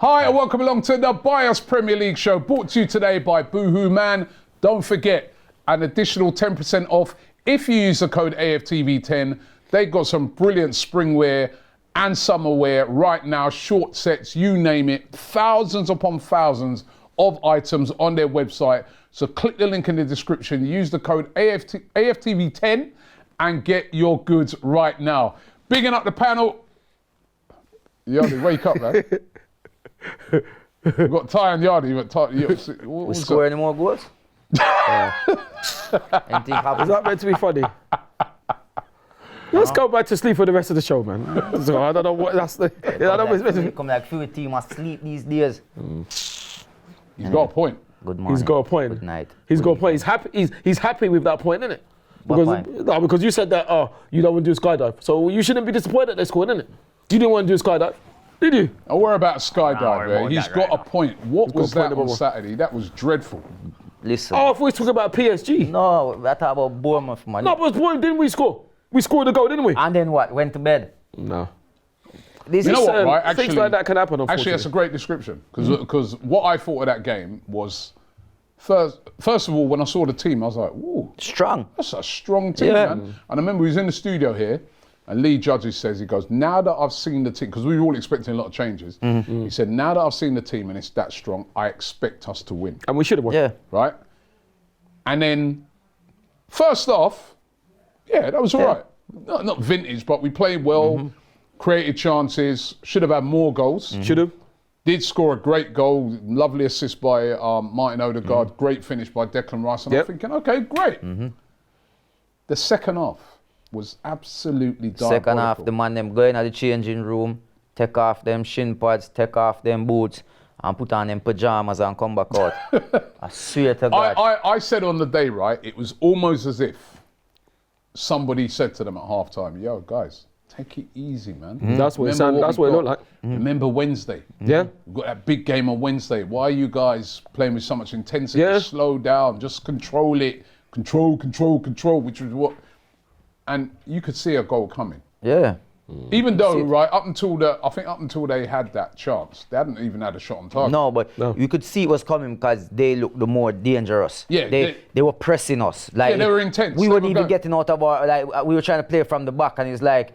Hi and welcome along to the Bias Premier League show, brought to you today by Boohoo Man. Don't forget, an additional 10% off if you use the code AFTV10. They've got some brilliant spring wear and summer wear right now, short sets, you name it, thousands upon thousands of items on their website. So click the link in the description, use the code AFTV10 and get your goods right now. Bigging up the panel. Yardy, wake up, man. We've got Ty and Yardy, but Ty, we score any more goals? Anything happens? Is that meant to be funny? Let's go back to sleep for the rest of the show, man. So I don't know what that's the. Come like few team must sleep these days. He's got a point. Good morning. He's got a point. Good night. He's got a point. He's happy. He's happy with that point, isn't it? Because you said that you don't want to do a skydive, so you shouldn't be disappointed that they scored, innit? You didn't want to do a skydive, did you? Oh, we're about skydive. He's got a point. What was that on point. Saturday? That was dreadful. Listen. Oh, if we talking about PSG. No, I talk about Bournemouth, man. No, but didn't we score? We scored a goal, didn't we? And then what? Went to bed. No. This You is know what, right? Actually, things like that can happen, unfortunately. Actually, that's a great description. Because what I thought of that game was, first of all, when I saw the team, I was like, ooh. strong. That's a strong team, man. And I remember he was in the studio here, and Lee Judges says, he goes, now that I've seen the team, because we were all expecting a lot of changes, he said, now that I've seen the team and it's that strong, I expect us to win. And we should have won. Yeah. Right? And then, first off, yeah, that was all right. Not vintage, but we played well, created chances, should have had more goals. Should have. Did score a great goal, lovely assist by Martin Odegaard, great finish by Declan Rice. And I'm thinking, okay, great. The second half was absolutely diabolical. Second half, the man them go in at the changing room, take off them shin pads, take off them boots, and put on them pajamas and come back out. I swear to God. I said on the day, right, it was almost as if somebody said to them at halftime, yo, guys, take it easy, man. That's what it looked like. Remember Wednesday. Yeah. We've got that big game on Wednesday. Why are you guys playing with so much intensity? Yeah. Slow down, just control it. Control, which was what. And you could see a goal coming. Yeah. Even though, right, up until they had that chance, they hadn't even had a shot on target. No, but you could see it was coming because they looked the more dangerous. Yeah, they were pressing us. Like, yeah, they were intense. We weren't even getting out of our, like, we were trying to play from the back, and it's like,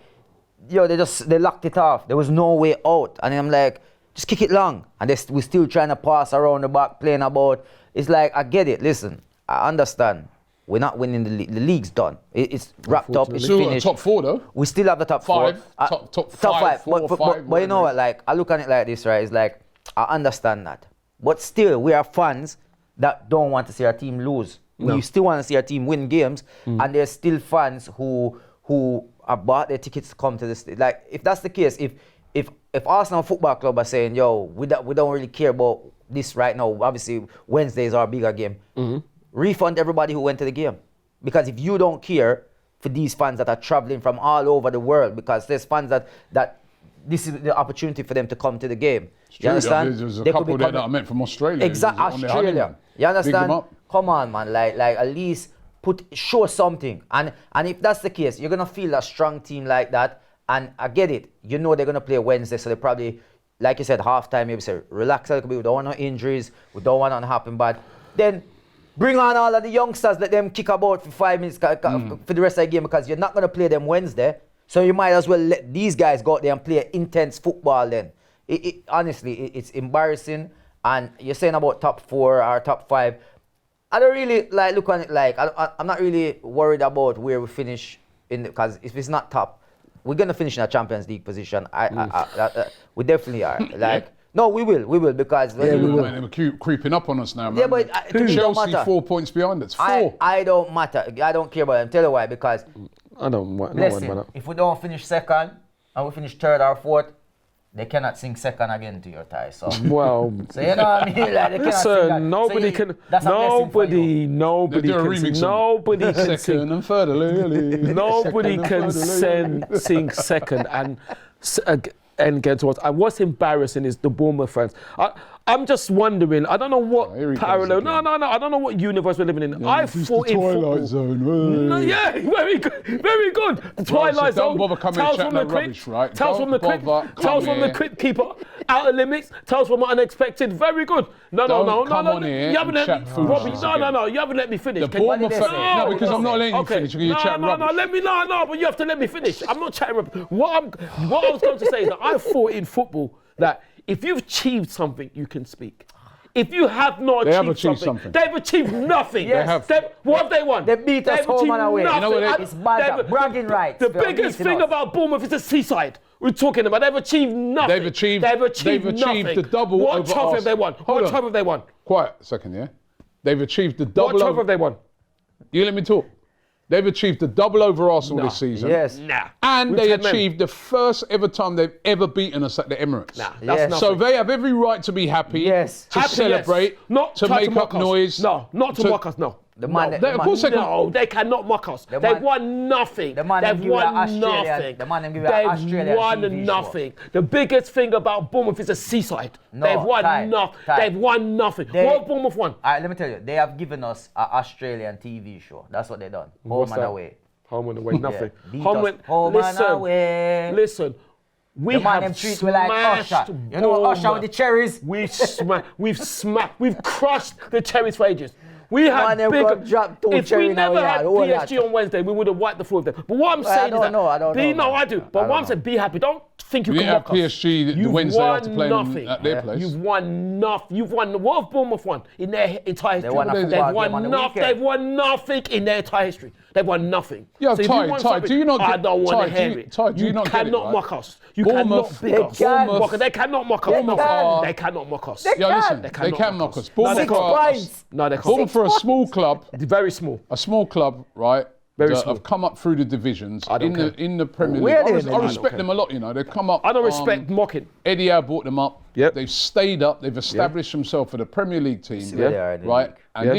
yo, they locked it off. There was no way out. And I'm like, just kick it long. And we're still trying to pass around the back, playing about. It's like, I get it. Listen, I understand. We're not winning the league. The league's done. It's wrapped up. It's still finished. Top four, though. We still have the top five. four. Top five. But you know what? Like, I look at it like this, right? It's like, I understand that. But still, we are fans that don't want to see our team lose. No. We still want to see our team win games. And there's still fans who have bought their tickets to come to this. Like, if that's the case, if Arsenal Football Club are saying, yo, we don't really care about this right now. Obviously, Wednesday is our bigger game. Refund everybody who went to the game. Because if you don't care for these fans that are traveling from all over the world, because there's fans that this is the opportunity for them to come to the game. You understand? There's a couple there that I met from Australia. Exactly, Australia. You understand? Come on, man. Like at least show something. And if that's the case, you're gonna feel a strong team like that. And I get it. You know they're gonna play Wednesday, so they probably, like you said, halftime. Maybe say relax a little bit. We don't want no injuries. We don't want nothing to happen. But then bring on all of the youngsters, let them kick about for 5 minutes for the rest of the game, because you're not going to play them Wednesday. So you might as well let these guys go out there and play intense football then. Honestly, it's embarrassing. And you're saying about top 4 or top 5. I don't really look on it like, I'm not really worried about where we finish, because if it's not top, we're going to finish in a Champions League position. We definitely are. No, we will, because they were creeping up on us now, man. Yeah, but Chelsea 4 points behind us. 4. I don't matter. I don't care about them. Tell you why, because listen, if we don't finish second and we finish third or fourth, they cannot sing second again to your tie. So well, so you know what I mean? Like, they cannot sing that. Nobody so can. That's Nobody can sing. Nobody can sing. And third, nobody can sing second and get towards. And what's embarrassing is the Bournemouth fans. I'm just wondering. I don't know what here he goes parallel. again. No. I don't know what universe we're living in. I It's the thought in Twilight football. Zone. No, yeah, very good, very good. The Twilight so don't Zone. bother coming and chatting that rubbish, right? Tells Don't from the quick. bother Tells from the coming. quick keeper. Outer limits. Tells from unexpected. Very good. No. Don't come on here You haven't and let me. chat foolishness Robbie, again. no. You haven't let me finish. The Can you- Bournemouth did they fan. say? No, because I'm not letting you finish. You're chatting rubbish. No, but you have to let me finish. I'm not chatting rubbish. What I was going to say is that I thought in football that if you've achieved something, you can speak. If you have not They have achieved achieved something. they've achieved nothing. Yes. They have. What have they won? They beat us They've home and achieved away. nothing. You know what And It's banter, bragging rights. The They are biggest beating thing us. about Bournemouth is the seaside. We're talking about. They've achieved nothing. They've achieved nothing. the double What over trophy have they won? Hold What on. trophy have they won? Quiet a second, yeah? They've achieved the What double trophy over... have they won? You let me talk. They've achieved the double over Arsenal Nah. this season. Yes. Nah. And With they 10 men. achieved the first ever time they've ever beaten us at the Emirates. Nah, Yes. that's So nothing. they have every right to be happy, Yes. to Happy, celebrate, yes. Not to try make mock up us. noise. No, not to mock us. No. The man, No. the Of man- course they can. No, they cannot mock us. They've man- won nothing. the man They've give you that won Australian- nothing. the man give you that They've Australian won TV show. nothing. The biggest thing about Bournemouth is the seaside. No, They've won Ty, nothing. Ty. They've won nothing. They- What have Bournemouth won? All right, let me tell you, they have given us an Australian TV show. That's what they done. Home What's and that? away. Home and away, nothing. Beat Home us home and away. Listen. We The man have them treat me like smashed Usher. You know Usher with the cherries? We've crushed the cherries for ages. We Man, had them big. got dropped two If we cherry now, never yeah, had all PSG that. on Wednesday, we would have wiped the floor with them. But what I'm Well, I saying is don't that know, I don't know, no, man. I do. But I what don't I'm saying, be happy. Don't think you We can didn't mock have us. PSG the You've Wednesday won after playing nothing. at their place. You've won nothing. You've won. What have Bournemouth won in their entire history? won a They've football game won on the nothing. weekend. They've won nothing in their entire history. They've won nothing. Yeah, so if Ty, you won Ty, something, do you not I get- don't want Ty, to do hear you- it. Ty, do you not get it, cannot right? mock us. You Bournemouth- cannot big us. They can. Bournemouth- They cannot mock us. Bournemouth No, are- they cannot mock us. Yeah, listen, They they cannot can mock knock us. us. No, Bournemouth they can't. are- No, they can't. Bournemouth for a small club, Very small. a small club, right? Very that small. have come up through the divisions I don't in the Premier Where League. are they? I respect them a lot, you know. They've come up. I don't respect mocking. Eddie Howe brought them up. Yep. They've stayed up. They've established themselves for the Premier League team. where they are in the Right. league. And Yeah.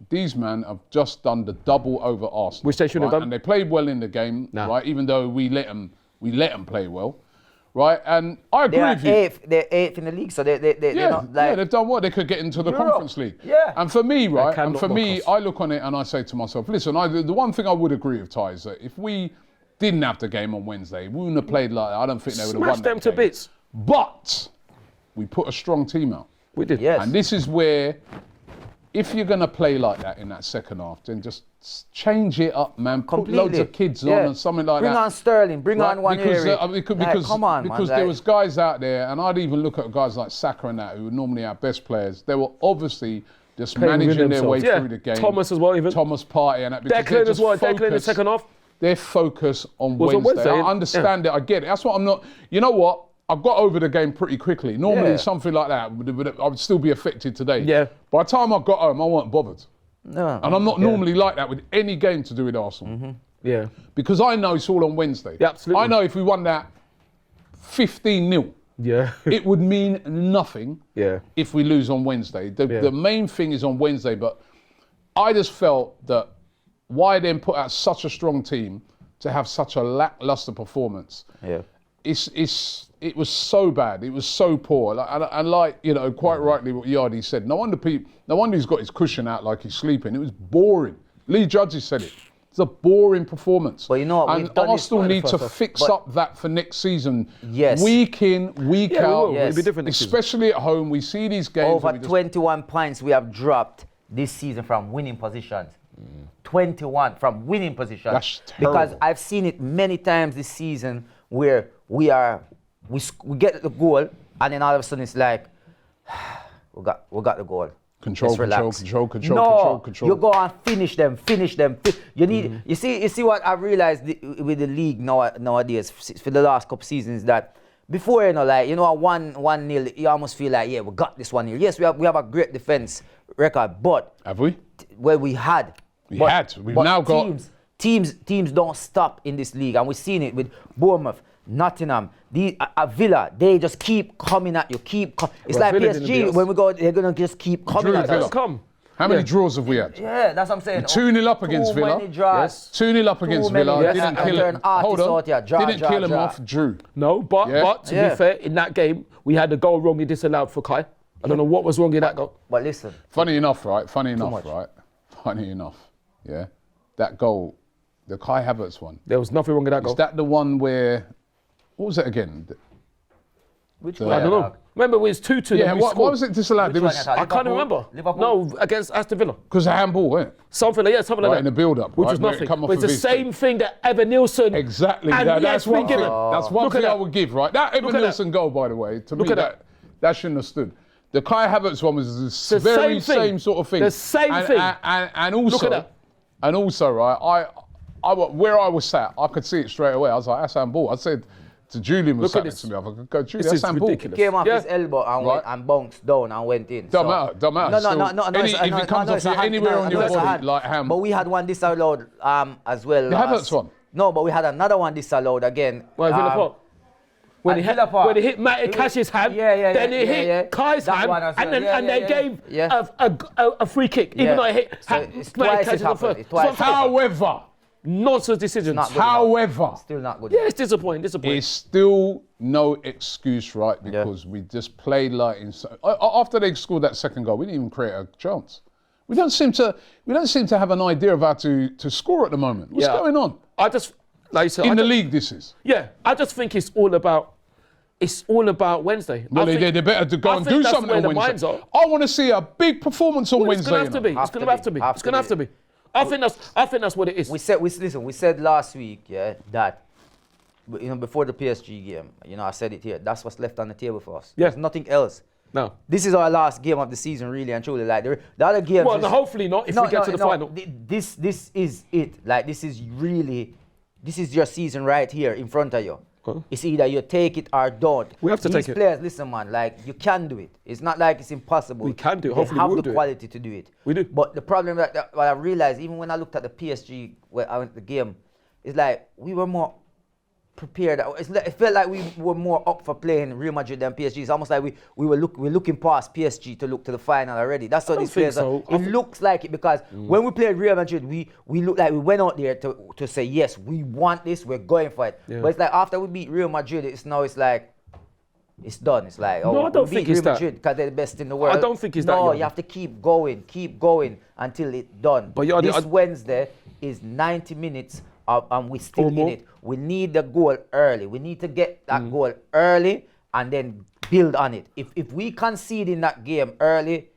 these men have just done the double over Arsenal. Which they should have right? done. And they played well in the game, Nah. right? Even though we let them play well, right? And I agree They are with you. eighth. They're eighth in the league, so they're not like. Yeah, they've done what they could get into the Europe. Conference League. Yeah. And for me, right, and cannot for me, mock us. I look on it and I say to myself, listen, the one thing I would agree with Ty is that if we didn't have the game on Wednesday, we wouldn't have played like that. I don't think they would have Smash won them that to game. bits. But we put a strong team out. We did. Yes. And this is where, if you're going to play like that in that second half, then just change it up, man. Put Completely. loads of kids on and something like bring that. Bring on Sterling. Bring Right, on one because, area. because come on, man. there was guys out there, and I'd even look at guys like Saka and that, who are normally our best players. They were obviously just Playing managing with their way themselves. through the game. Thomas as well, even. Thomas Partey and that. because they're Declan as just well. Declan in the focused- second half. Their focus on Was on Wednesday. Wednesday, I understand it. I get it. That's what I'm not. You know what? I got over the game pretty quickly. Normally, Yeah. something like that, I would still be affected today. Yeah. By the time I got home, I wasn't bothered. No. And I'm not normally like that with any game to do with Arsenal. Yeah. Because I know it's all on Wednesday. Yeah, absolutely. I know if we won that 15-0, Yeah. it would mean nothing Yeah. if we lose on Wednesday. Yeah. The main thing is on Wednesday, but I just felt that why then put out such a strong team to have such a lackluster performance? Yeah. It was so bad. It was so poor. And like, you know, quite rightly what Yardy said. No wonder he's got his cushion out like he's sleeping. It was boring. Lee Judges said it. It's a boring performance. But you know what, and we've done this Arsenal for the need to first half. fix But- up that for next season. Yes. Week in, week Yeah, we out. will. Yes. It'll be different next season. Especially at home, we see these games. Over and we just- 21 points we have dropped this season from winning positions. 21 from winning positions. That's terrible. Because I've seen it many times this season where we get the goal and then all of a sudden it's like we got the goal. Control, Let's relax. control. You go and finish them. You need. You see what I've realized with the league nowadays for the last couple seasons that before a 1-0, you almost feel like we got this 1-0. Yes, we have a great defense record, but Have we? we had. We've now got. Teams don't stop in this league, and we've seen it with Bournemouth, Nottingham, Villa. They just keep coming at you. It's Well, like Villa didn't beat PSG us. when we go. They're gonna just keep coming Drew at Villa. us. Come. How many draws have we had? Yeah, that's what I'm saying. 2-0 up against Too Villa. many draws. Yes. 2-0 up against Too many, Villa. yes. Didn't And kill turn him. artists Hold on. out here. Didn't kill him draw. off. Drew. No, but Yeah. to be fair, in that game, we had a goal wrongly disallowed for Kai. I don't know what was wrong with that goal. But listen. Funny enough, right? much. Funny enough, yeah. That goal, the Kai Havertz one. There was nothing wrong with that goal. Is that the one where, what was it again? Which I one? don't know. Remember, it was 2-2. Yeah, why was it disallowed? There Which was, one? I can't remember. Liverpool? No, against Aston Villa. because of handball, wasn't it? Something like something like Right, that. in the build-up, which right, was where it nothing. come off But it's of the his same thing that Evan Nielsen. Exactly. And That's one thing. given. That's one Look at thing I that. would give, right? That Evan Look at Nielsen goal, by the way, to me, Look at that shouldn't have stood. The Kai Havertz one was the The very same thing. same sort of thing. The same and, thing. And also, Look at that. And also, right, where I was sat, I could see it straight away. I was like, that's handball. I said to Julian, was Look sat at next to me, I could go, Julian, This that's is handball. ridiculous. Came off Yeah. his elbow and Right. went and bounced down and went in. Don't matter. If it comes off anywhere on your body, like handball. But we had one disallowed as well. The Havertz one? No, but we had another one disallowed again. Well, Villa Park. When at he hit, Villa Park. when he hit Matty Cash's hand, then he hit Kai's That hand, one as and well. then they gave a free kick, even though it hit So Matty it's Cash twice in it the happened. first. It's twice. However, Nonsense decisions. Not good enough. however, Still not good. Yeah, it's disappointing. it's still no excuse, right? Because we just played like after they scored that second goal, we didn't even create a chance. We don't seem to have an idea of how to score at the moment. What's going on? I just, like you said, In the league, this is. Yeah, I just think it's all about Wednesday. Well, they better to go I and think do that's something where on the Wednesday. minds are. I want to see a big performance on It's Wednesday. gonna have to be. you know. It's gonna have to be. It's gonna have to be. I think that's what it is. We said last week, that before the PSG game, I said it here. That's what's left on the table for us. Yeah. There's nothing else. No. This is our last game of the season, really and truly. Like the other games. Well, hopefully not. If we get to the final. This is it. Like this is your season right here in front of you. Huh? It's either you take it or don't. We have to take These it. players, listen, man. Like you can do it. It's not like it's impossible. We can do it. They Hopefully have we will the do it. quality to do it. We do. But the problem that what I realized, even when I looked at the PSG when I went to the game, it's like we were more prepared. It felt like we were more up for playing Real Madrid than PSG. It's almost like we're looking past PSG to look to the final already. That's what this players are. It looks like it because when we played Real Madrid, we looked like we went out there to say, yes, we want this, we're going for it. Yeah. But it's like after we beat Real Madrid, it's like, it's done. It's like, No, I don't we think beat it's Real that. Madrid because they're the best in the world. I don't think it's that, No, Johan. you have to keep going until it's done. But yeah, this Wednesday is 90 minutes and we're still Or in more. it. We need the goal early. We need to get that goal early and then build on it. If we concede in that game early,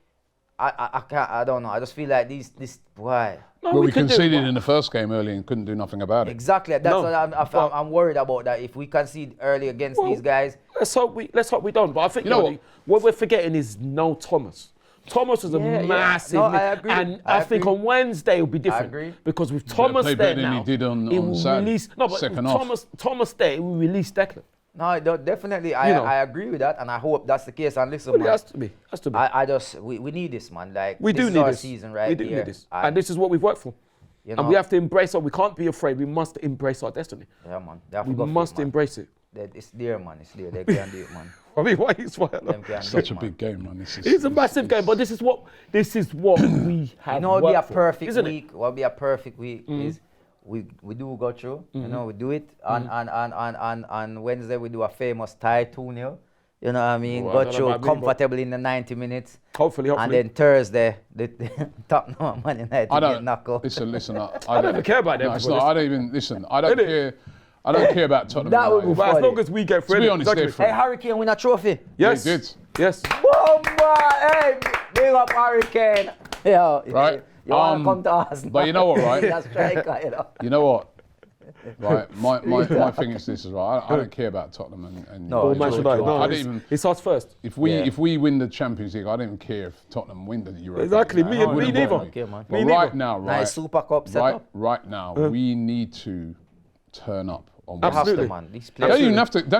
I don't know. I just feel like this why. No, Well, we could do it. conceded in the first game early and couldn't do nothing about it. Exactly. That's No. what I'm worried about. That if we concede early against these guys, Let's hope we don't. But I think You know what we're forgetting is no Thomas. Thomas is a Yeah, yeah. massive. No, I agree. And I I think agree. on Wednesday it'll be different. agree. Because with Thomas play there better than now, he did on it will Saturday, release. No, but second with half. Thomas there, it will release Declan. no, definitely. know. I agree with that, and I hope that's the case. And listen, But it man, has to be. Has to be. I just we need this, man. Like We this do is need our this. season right We do here. need this. And this is what we've worked for. You And we know? have to embrace it. We can't be afraid. We must embrace our destiny. Yeah, man. They have to We go for it, must man. embrace it. It's there, man. It's there. They can do it, man. I mean, why are you smiling? Them can do Such it, a man. big game, man. This is, It's a massive game, but this is what we have. You know, it'll be a worked for, perfect isn't week. What will be a perfect week is we do go through. You know, we do it on Wednesday. We do a famous tie 2-0. You know what I mean? Oh, I Go don't know through about me, but- comfortably in the 90 minutes. Hopefully. And then Thursday, the top no Man United I get don't knocked out. listen. I don't even care about them. No, it's not. I don't even listen. I don't Innit? care. I don't care about Tottenham. That would be United. But as funny. long as we get through To be it, honest, they're exactly. free. Hey, Hurricane win a trophy. Yes. They did. Yes. Boom, boy. Hey, big up Hurricane. Yo, Right. You want to come to us? but you know what, right? That's striker, you know. You know what? Right. My thing is this as well. I don't care about Tottenham and No, Or it's Manchester true. United. No, I don't even. it's us first. If we Yeah. if we win the Champions League, I don't even care if Tottenham win the Europa. Exactly. League. Me It wouldn't neither. bother me. Okay, man. But Me right neither. now, right, Nice Super Cup setup. right now, we need to turn up on You have Wednesday. to, Absolutely. man. These Don't players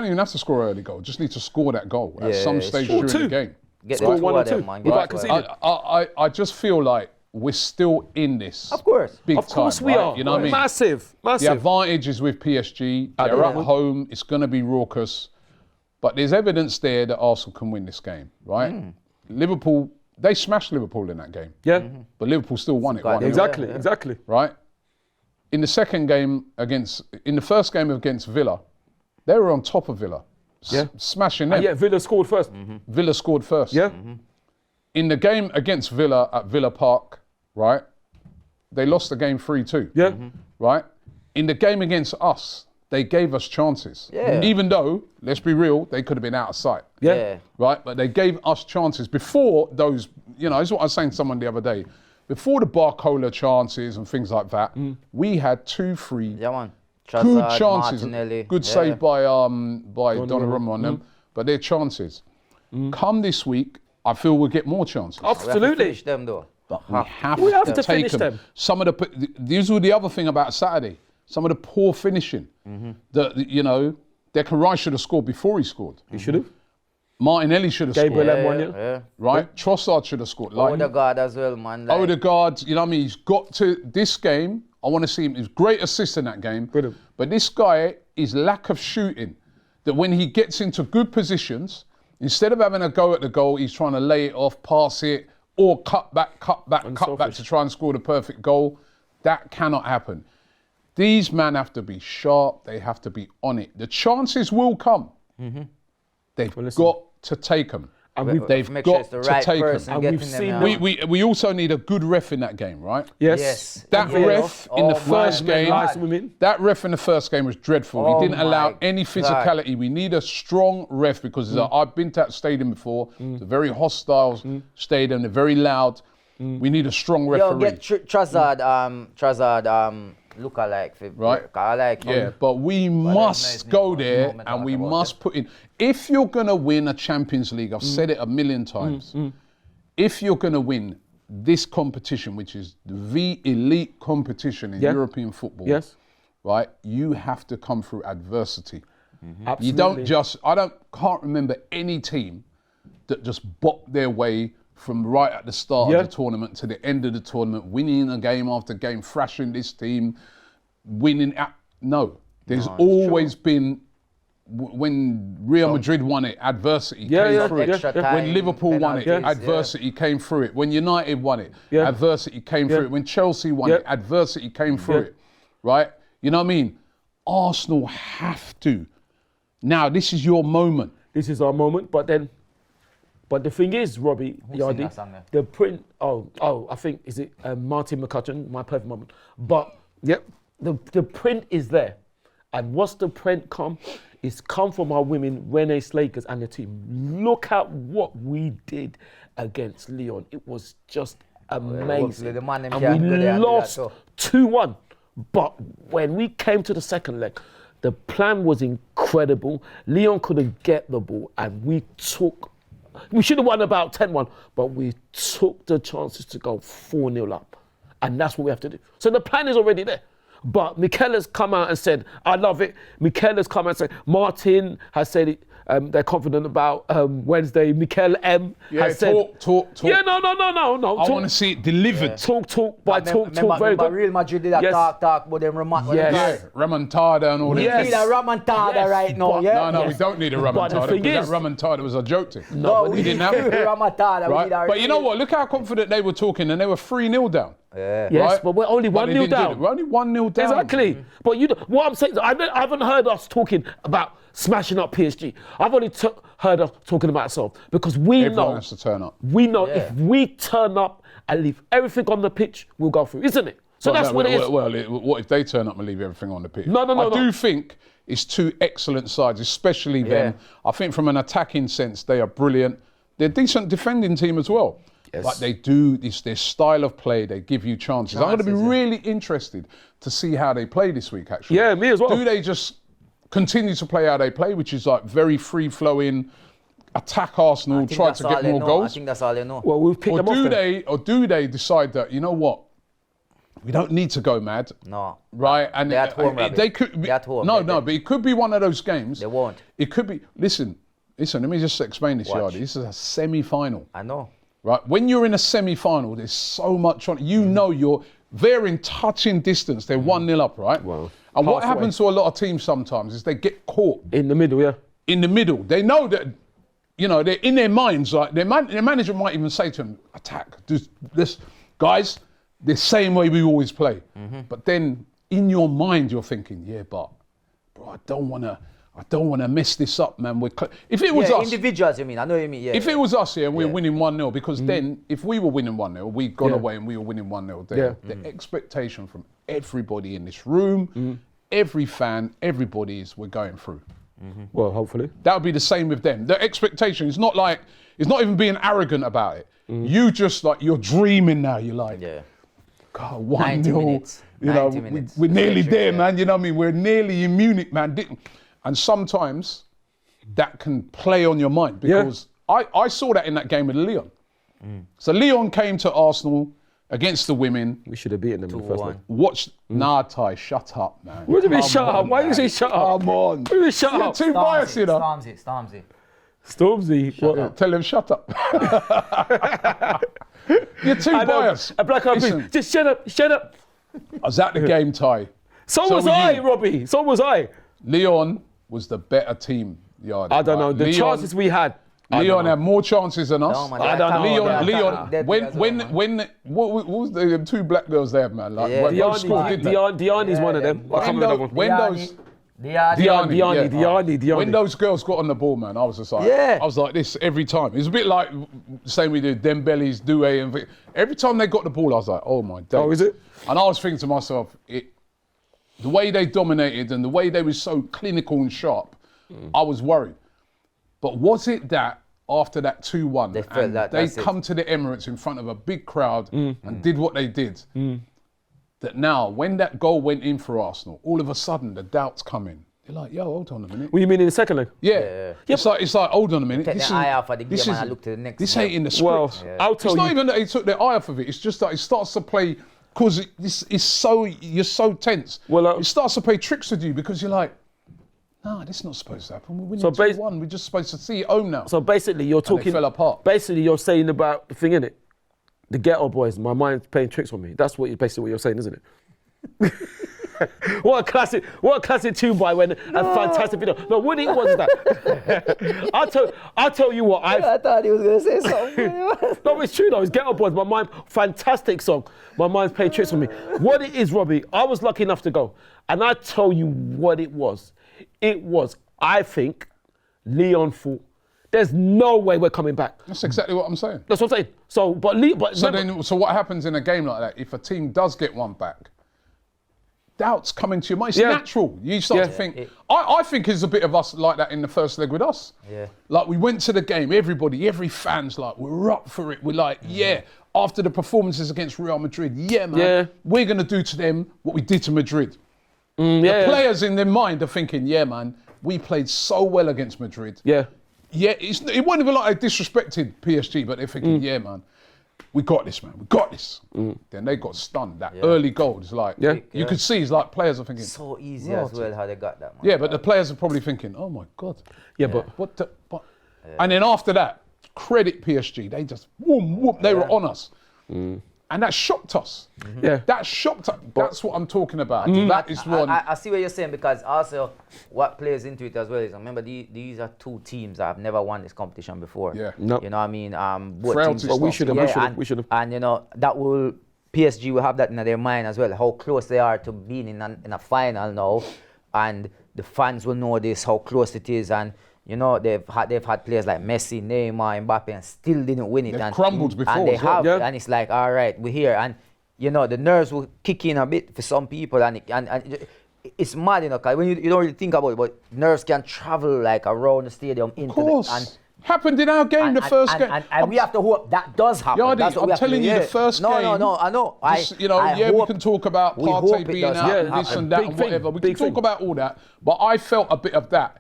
even have to score an early goal. Just need to score that goal at Yeah, some it's stage true. during Two. the game. get Score the two one or of them, two. man. Without Get the two of conceding. them. I just feel like we're still in this. Of course. Big Of course time, we right? are. You know what I mean? Massive. The Massive. advantage is with PSG. They're the at home. It's going to be raucous. But there's evidence there that Arsenal can win this game, right? Liverpool, they smashed Liverpool in that game. Yeah. But Liverpool still won it. Got it. 1-0, Exactly. Exactly. Right? In the first game against Villa, they were on top of Villa. Yeah. Smashing them. Yeah. Villa scored first. Villa scored first. Yeah. In the game against Villa at Villa Park, right? They lost the game 3-2. Yeah. Right? In the game against us, they gave us chances. Yeah. Even though, let's be real, they could have been out of sight. Yeah. Right? But they gave us chances before those, this is what I was saying to someone the other day. Before the Barcola chances and things like that, we had 2-3 Yeah, man. good Trossard, chances. Martinelli. Good save by Donnarumma on them. But they're chances. Come this week, I feel we'll get more chances. We have to Absolutely. finish them though. But we have to to take finish them. Some of these were the other thing about Saturday. Some of the poor finishing. Declan Rice should have scored before he scored. He should have. Martinelli should have Gabriel scored. M one, yeah. Yeah. Right? Trossard should have scored. Odegaard as well, man. Like, Odegaard, he's got to this game. I want to see him. He's great assist in that game. Brilliant. But this guy, his lack of shooting, that when he gets into good positions, instead of having a go at the goal, he's trying to lay it off, pass it, or cut back to try and score the perfect goal. That cannot happen. These men have to be sharp. They have to be on it. The chances will come. They've got to take them. And they've make got sure it's the right to take person them. getting we've them seen now. We also need a good ref in that game, right? Yes. That Yes. ref in the Oh, first my game, God. that ref in the first game was dreadful. Oh, he didn't allow my any physicality. We need a strong ref because I've been to that stadium before. It's a very hostile stadium. They're very loud. We need a strong referee. Yo, get Trossard, look alike. Right. I like him. Yeah, but we must go there and we must put in. If you're going to win a Champions League, I've said it a million times, if you're going to win this competition, which is the elite competition in European football, right, you have to come through adversity. Absolutely. You don't just, can't remember any team that just bopped their way from right at the start of the tournament to the end of the tournament, winning a game after game, thrashing this team, winning. No, there's always been, when Real Madrid won it, adversity came through it. When Liverpool won it, adversity came through it. When United won it, adversity came through it. When Chelsea won it, adversity came through it. Right? You know what I mean? Arsenal have to. Now, this is your moment. This is our moment, but the thing is, Robbie, Yardy, the print. I think is it Martin McCutcheon, My Perfect Moment. But the print is there, and what's the print come? It's come from our women, Renee Slakers and the team. Look at what we did against Lyon. It was just amazing, and we lost 2-1. But when we came to the second leg, the plan was incredible. Lyon couldn't get the ball, and we should have won about 10-1, but we took the chances to go 4-0 up. And that's what we have to do. So the plan is already there. But Mikel has come out and said, I love it. Mikel has come out and said, Martin has said it, they're confident about Wednesday. Mikel M has said... Talk. Yeah, no. I want to see it delivered. Talk, very good. Real Madrid did that talk, but then remontada and all that. We need a remontada right now, No, we don't need a remontada because that remontada was a joke to. No, we didn't have it. Remontada. Right? But you know what? Look how confident they were talking and they were 3-0 down. Yes, right? but we're only 1-0 down. We're only 1-0 down. Exactly. But what I'm saying, I haven't heard us talking about smashing up PSG. I've only heard us talking about ourselves because Everyone has to turn up. We know if we turn up and leave everything on the pitch, we'll go through, isn't it? So what it is. Well, what if they turn up and leave everything on the pitch? No. I do think it's two excellent sides, especially them. I think from an attacking sense, they are brilliant. They're a decent defending team as well. Yes. But they do their style of play, they give you chances. I'm going to be really interested to see how they play this week, actually. Yeah, me as well. Do they just continue to play how they play, which is like very free-flowing, attack Arsenal, try to get more goals? I think that's all they know. Well, we've picked them off. Or do they decide that, you know what, we don't need to go mad. No. Right? And they're at home, they could be, they're at home. No, but it could be one of those games. They won't. It could be, listen, let me just explain this, Yardy. This is a semi-final. I know. Right? When you're in a semi-final, there's so much on it. You know they're in touching distance. They're 1-0 up, right? Wow. And what happens to a lot of teams sometimes is they get caught. In the middle, yeah. In the middle. They know that, they're in their minds, like their manager might even say to them, attack, this, guys, the same way we always play. But then in your mind, you're thinking, bro, I don't want to I don't want to mess this up, man. If it was us, individuals, you mean? I know what you mean. Yeah. If it was us here and we were winning 1-0, because then if we were winning 1-0, we'd gone away and we were winning 1-0 there. The expectation from everybody in this room, every fan, everybody is we're going through. Well, hopefully. That would be the same with them. The expectation is not like, it's not even being arrogant about it. You just like, you're dreaming now. You're like, God, 1-0. You know, we're nearly there, man. You know what I mean? We're nearly in Munich, man. And sometimes that can play on your mind because I saw that in that game with Lyon. So Lyon came to Arsenal against the women. We should have beaten them in the first leg. Watch, nah, Ty, shut up, man. What do you mean shut up? Why do you say shut up? Come on. What do you mean shut up? You're too biased, you know. Stormzy. What? Tell him shut up. You're too biased. A black eyed just shut up, shut up. I was at the game, Ty. So was I, Robbie. So was I. Lyon was the better team. Yard. I don't know. The chances we had. Lyon had more chances than us. I don't know. Leon, when what was the two black girls there, man? Like, Diani's one of them. Diani. When those girls got on the ball, man, I was just like, I was like this every time. It's a bit like same we did Dembele's, Doué, and every time they got the ball, I was like, oh my days. Oh, is it? And I was thinking to myself, the way they dominated and the way they were so clinical and sharp, I was worried. But was it that after that 2-1, they come to the Emirates in front of a big crowd and did what they did, that now when that goal went in for Arsenal, all of a sudden the doubts come in. They're like, yo, hold on a minute. What do you mean in the second leg? Yeah. It's like, hold on a minute. Take the eye off of the game and I look to the next. This ain't in the script. Well, I'll tell you. It's not even that they took their eye off of it. It's just that it starts to play, because you're so tense. Well, it starts to play tricks with you because you're like, no, this is not supposed to happen. We're winning 2-1. We're just supposed to see it home now. So basically, you're talking. And it fell apart. Basically, you're saying about the thing, innit? The ghetto boys. My mind's playing tricks on me. That's basically what you're saying, isn't it? What a classic tune by when a fantastic video. No, what it was that. I'll tell you what. I thought he was gonna say something. No, it's true though. It's Ghetto Boys. My mind, fantastic song. My mind's playing tricks on me. What it is, Robbie, I was lucky enough to go, and I tell you what it was. It was, I think, Lyon thought, there's no way we're coming back. That's exactly what I'm saying. That's what I'm saying. So what happens in a game like that? If a team does get one back, doubts come into your mind. It's natural. You start to think. I think it's a bit of us like that in the first leg with us. Yeah. Like we went to the game, every fan's like, we're up for it. We're like, after the performances against Real Madrid, man, we're going to do to them what we did to Madrid. The players in their mind are thinking, man, we played so well against Madrid. Yeah, it wasn't even like they disrespected PSG, but they're thinking, man, we got this, man. We got this. Then they got stunned. That early goal is like, you could see, it's like players are thinking. So easy as well how they got that, man. Yeah, but the players are probably thinking, oh my God. Yeah, but and then after that, credit PSG. They just, they were on us. And that shocked us. Yeah. That shocked us. That's what I'm talking about. That is one. I see what you're saying, because also what plays into it as well is, remember, these are two teams that have never won this competition before. Yeah. No. You know what I mean? Both teams. But we should have. And you know, PSG will have that in their mind as well, how close they are to being in a final now. And the fans will know this, how close it is. And you know, they've had players like Messi, Neymar, Mbappe, and still didn't win it. They've crumbled before. And they have, and it's like, all right, we're here. And you know, the nerves will kick in a bit for some people, and it's mad, you know, because when you don't really think about it, but nerves can travel like around the stadium into the. Happened in our game, the first game. And we have to hope that does happen. Yardy, that's what I'm telling you, the first game. No, I know. We can talk about Partey being out, this and that and whatever. We can talk about all that. But I felt a bit of that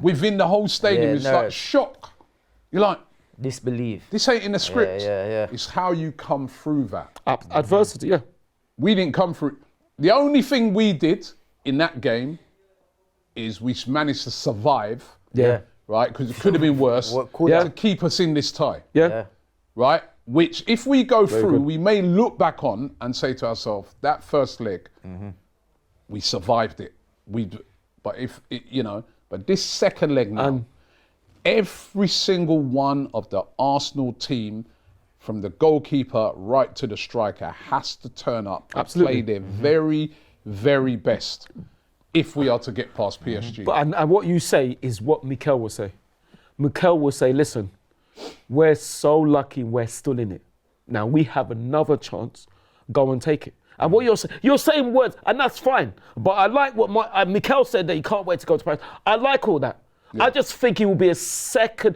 within the whole stadium. It's like shock. You're like, disbelief. This ain't in the script. Yeah. It's how you come through that. Adversity, We didn't come through. The only thing we did in that game is we managed to survive. Yeah. Right, because it could have been worse to keep us in this tie. Yeah. Right, which if we go through, we may look back on and say to ourselves, that first leg, we survived it. But this second leg now, every single one of the Arsenal team, from the goalkeeper right to the striker, has to turn up and play their very, very best. if we are to get past PSG. But and what you say is what Mikel will say. Mikel will say, listen, we're so lucky we're still in it. Now we have another chance. Go and take it. And what you're saying words, and that's fine. But I like what Mikel said, that he can't wait to go to Paris. I like all that. Yeah. I just think it will be a second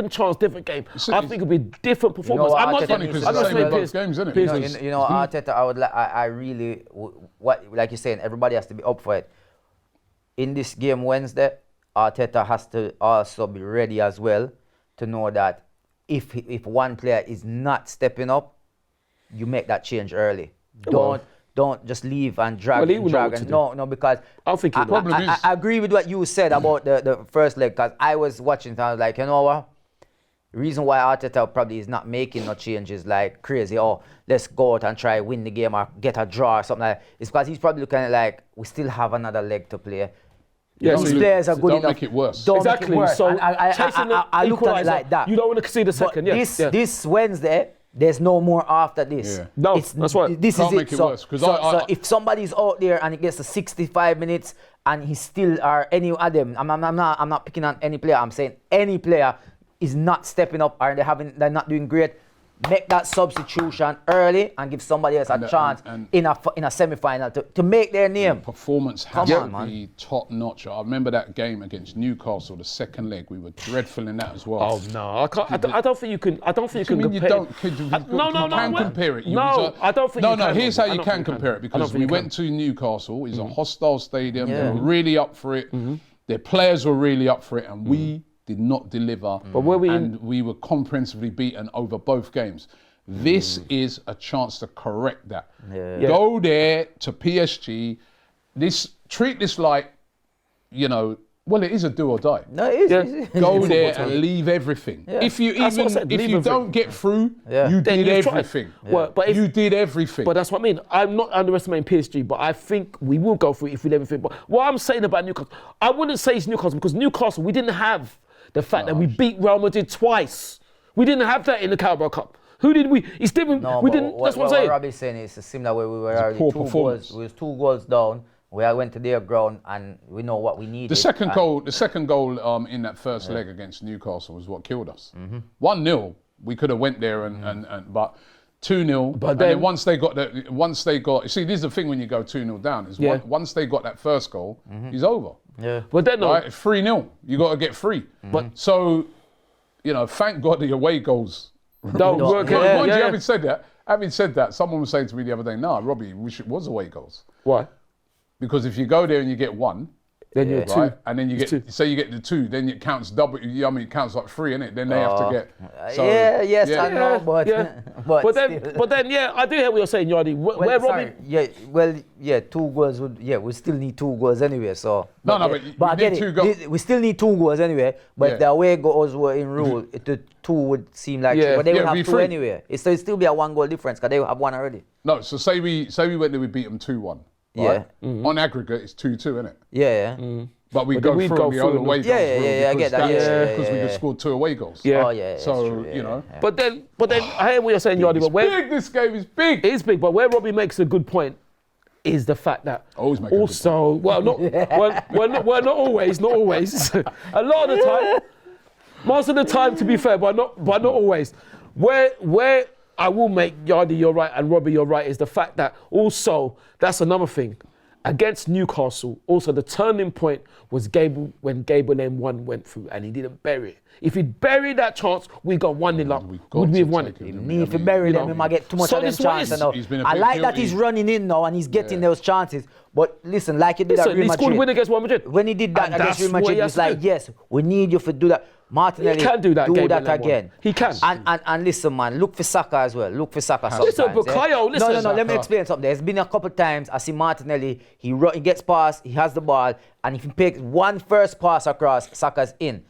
chance, different game. I think it will be a different performance. I'm not funny because it's the same both games, isn't it? You know, Arteta, I really, like you're saying, everybody has to be up for it. In this game Wednesday, Arteta has to also be ready as well to know that if one player is not stepping up, you make that change early. Don't just leave and drag. No, because I agree with what you said about the first leg, because I was watching and I was like, you know what? The reason why Arteta probably is not making no changes like crazy, let's go out and try win the game or get a draw or something like that, is because he's probably looking at like, we still have another leg to play. Yeah, these players are good enough. Don't make it worse. Exactly. So I looked at it like that. You don't want to concede a second. This Wednesday, there's no more after this. Yeah. No, that's right. This Can't is make it. it worse, so if somebody's out there and it gets to 65 minutes and he still are any of them, I'm not picking on any player. I'm saying any player is not stepping up or they're not doing great. Make that substitution early and give somebody else a chance in a semi-final to make their name. Performance has to be top notch. I remember that game against Newcastle, the second leg. We were dreadful in that as well. Oh no, I don't think you can. I don't think you can compare. Compare it. I don't think. No. Here's how you can compare it, because we went to Newcastle. It's a hostile stadium. They were really up for it. Their players were really up for it, and we did not deliver, but we were comprehensively beaten over both games. This is a chance to correct that. Go there to PSG. Treat this like, well, it is a do or die. No, it is. Go there and leave everything. If you don't get through, you did everything. You did everything. But that's what I mean. I'm not underestimating PSG, but I think we will go through it if we do everything. But what I'm saying about Newcastle, I wouldn't say it's Newcastle, because Newcastle, we didn't have the fact that we beat Real Madrid twice. We didn't have that in the Carabao Cup. Who did we? It's different. No, we didn't. That's what I'm saying. What Robbie's saying is a similar way. We were already 2 goals. We was 2 goals down. We went to their ground and we know what we needed. The second goal in that first leg against Newcastle was what killed us. 1-0. We could have went there but 2-0. But then once they got, you see, this is the thing when you go 2-0 down, is once they got that first goal, it's over. Yeah. But then 3-0. You got to get 3. But so, thank God the away goals don't work. Having said that, someone was saying to me the other day, Robbie, wish it was away goals. Why? Because if you go there and you get 1, then you get 2, and then you get 2. Say you get the 2, then it counts double. It counts like 3, innit? Then they have to get. I know, but then, I do hear what you're saying, Yardi. Robbie? 2 goals we still need 2 goals anyway. So. But I get it. We still need 2 goals anyway. But if the away goals were in rule, the 2 would seem like. But they would have 2 anyway. So it'd still be a 1 goal difference because they have 1 already. No, so say we went there, we beat them 2-1. Right? On aggregate, it's 2-2, isn't it? Yeah. But we go through the other away goals. I get that. Because we just scored 2 away goals. Yeah. Oh, yeah. So, But then I hear what you're saying, Yardi. But this game is big. It is big, but where Robbie makes a good point is the fact that always make also, well, not always. A lot of the time, most of the time, to be fair, but not always. Where I will make Yardi, you're right, and Robbie, you're right, is the fact that also, that's another thing. Against Newcastle, also the turning point was when Gable M1 went through and he didn't bury it. If he'd buried that chance, we got 1-0 up. Would we have won it? If he buried them, he might get too much of them chances. I like that he's running in now and he's getting those chances. But listen, like he did at Real Madrid. He scored a win against Real Madrid. When he did that against Real Madrid, it's like, yes, we need you to do that. Martinelli, he can do that again. He can. And listen, man, look for Saka as well. Look for Saka sometimes. Listen, Bukayo, listen. No, let me explain something. There's been a couple times I see Martinelli, he gets past, he has the ball, and if he takes one first pass across, Saka's in.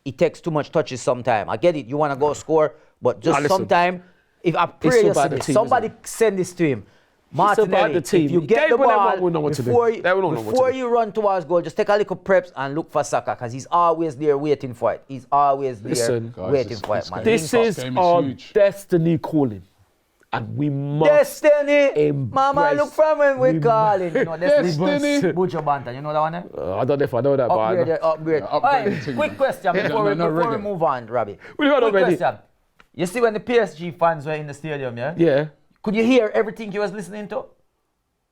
He takes too much touches sometimes. I get it, you want to go score, but just sometimes, if I pray yesterday, somebody send this to him. Martinelli, if you get the ball, before you run towards goal, just take a little preps and look for Saka, because he's always there waiting for it. He's always there waiting for it, man. This is our destiny calling. and we must Destiny. Mama, look from when we calling. You know, Destiny. Butcher banter. You know that one? Eh? I don't know if I know that, Upgrade. upgrade. Hey, quick question before we move on, Robbie. We got already. Question. You see when the PSG fans were in the stadium, yeah? Yeah. Could you hear everything you was listening to?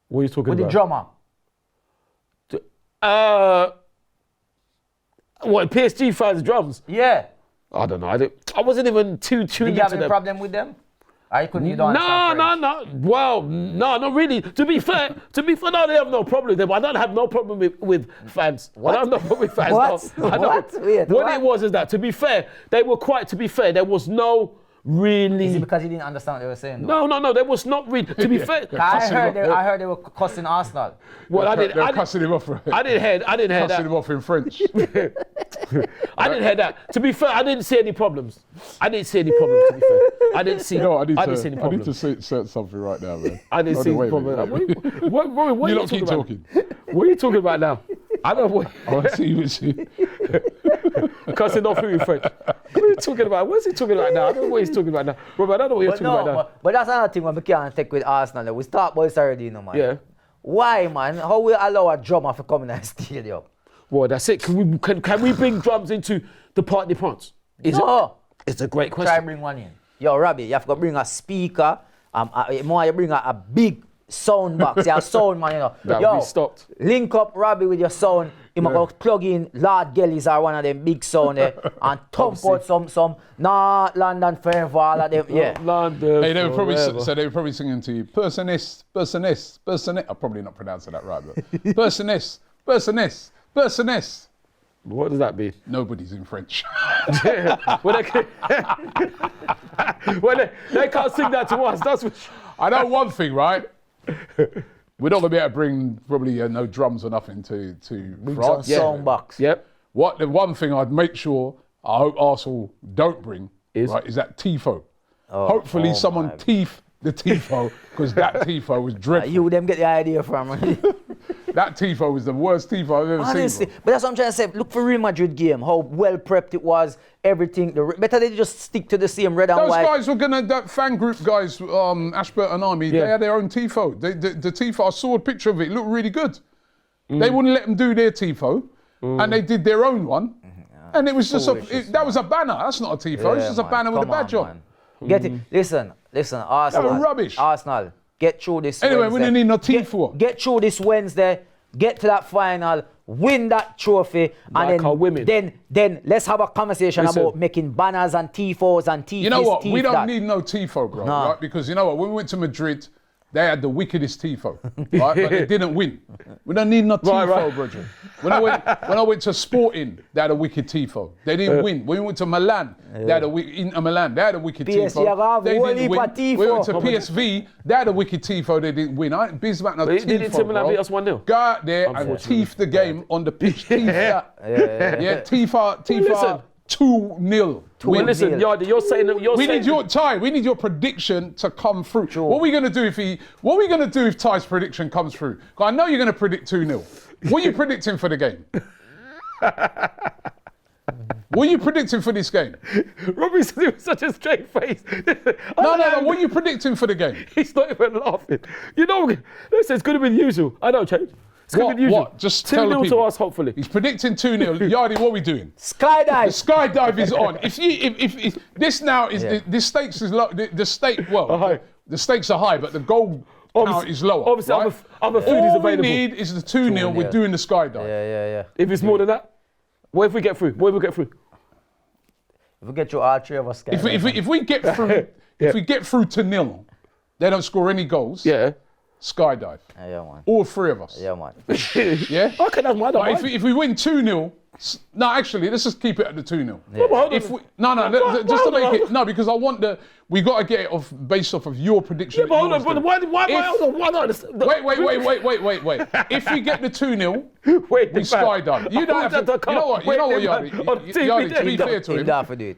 What are you talking With about? the drummer. What, PSG fans' drums? Yeah. I don't know. I wasn't even too tuned Did you into have any them. problem with them? I couldn't. You don't understand French. No. Well, no, not really. To be fair, no, they have no problem with them. I don't have no problem with fans. What? I don't have no problem with fans. What? No. I don't. What? Wait, what what? it was is that, to be fair, they were quite, to be fair, there was no really... Is it because you didn't understand what they were saying? Though? No, there was not really, to be fair... I heard they were cussing Arsenal. Well, They're cussing him off. I didn't hear that. Cussing him off in French. I didn't hear that. To be fair, I didn't see any problems. To be fair. I didn't see any problems. I need to say something right now, man. I didn't see any problems. What You are lot keep talking. What are you talking about now? I don't know what... I see you. Cussing off in French. What are you talking about? What is he talking about now? I don't know what he's talking about now. Robert, I don't know what you're talking about now. But that's another thing when we can't take with Arsenal. We start boys already, you know, man. Yeah. Why, man? How we allow a drummer to come in the stadium? Well, that's it. Can we bring drums into the Parc des Princes? It's a great question. Try bring one in. Yo, Robbie, you have to bring a speaker. More you bring a big sound box. You're a sound man, you know. That'll be stopped. Link up Robbie with your sound. You might go plug in Lord Gellies or one of them big sound there and thump out some not London Forever, all of them. Yeah. London. Hey, they were probably singing to you, personist. I'm probably not pronouncing that right, but personist. What does that mean? Nobody's in French. Well, they can't sing that to us. That's what. I know one thing, right? We're not going to be able to bring probably no drums or nothing to France. Sound box. Yep. The one thing I'd make sure I hope Arsenal don't bring is that tifo. Hopefully someone teeth the tifo, because that tifo was dreadful. You them get the idea from. That tifo was the worst tifo I've ever Honestly, seen. but that's what I'm trying to say. Look for Real Madrid game, how well prepped it was, everything. Better they just stick to the same red and Those white. guys were that fan group guys, Ashbert and Army, they had their own tifo. The tifo, I saw a picture of it looked really good. They wouldn't let them do their tifo, and they did their own one. And it was just that was a banner. That's not a tifo. It's just a banner with a badge on. Get it. Listen, Arsenal. That was rubbish. Arsenal, get through this Anyway, Wednesday. we didn't need no tifo. Get through this Wednesday, get to that final, win that trophy, Like our women. and then let's have a conversation about making banners and tifos and tifos. You know what? We don't need no tifo, bro, Nah. right? Because you know what? When we went to Madrid, they had the wickedest tifo, right? But they didn't win. We don't need no tifo, brethren. When I went to Sporting, they had a wicked tifo. They didn't win. When we went to Milan, they had a Milan, they had a wicked tifo. They didn't win. We went to PSV, they had a wicked tifo. They didn't win. I ain't busy about no tifo, Did Milan bro. beat us 1-0? Go out there and teeth the game on the pitch. Teeth that. Yeah, Tifa 2-0. Well, listen, Yardy, you're saying that We need your prediction to come through. Sure. What are we gonna do if Ty's prediction comes through? 'Cause I know you're gonna predict 2-0. What are you predicting for the game? What are you predicting for this game? Robbie said it with such a straight face. No. What are you predicting for the game? He's not even laughing. You know, listen, it's going to be the usual. I don't change. It's going to be the usual. What? Just tell the 2-0 to people. us, hopefully. He's predicting 2-0. Yardy, what are we doing? Skydive. The skydive is on. If this now is the stakes is low. The stakes are high, but the goal count is lower. Obviously, right? other food is All available. we need is the 2-0. We're doing the skydive. Yeah. If it's more than that, what if we get through? If we get through all three of us, If we get through, if we get through to 0, they don't score any goals. Yeah. Skydive. Yeah, man. All three of us. Yeah, man. Yeah. Okay, that's my But if we win 2-0, no, actually, let's just keep it at the 2-0. Because I want we got to get it off based off of your prediction. Yeah, but hold on, brother. Why not? Wait. If we get the 2-0, Wait, we skydive. You don't have to. You know what, Yardy? To be fair to him,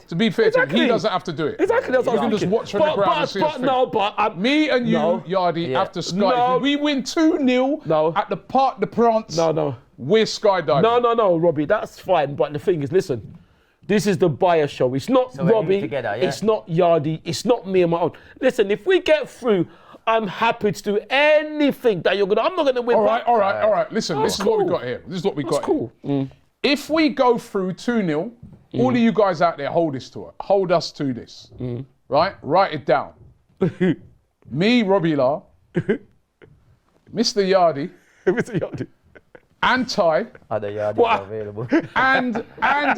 to be fair to him, he doesn't have to do it. Exactly, that's what You I'm can just watch from the ground and see us fit. Me and you, Yardy, have to skydive. If we win 2-0 at the Parc des Princes, we're skydiving. No, Robbie, that's fine. But the thing is, listen, This is the buyer show. It's not So we're in Robbie. together, yeah? It's not Yardy. It's not me on my own. Listen, if we get through, I'm happy to do anything that you're gonna. I'm not gonna win. All right. Listen, this is what we got here. This is what we got cool. here. If we go through 2-0, all of you guys out there, hold us to this. Right? Write it down. Me, Robbie La, Mr. Yardy, Mr. Yardy. and Ty. Other Yardies are available. And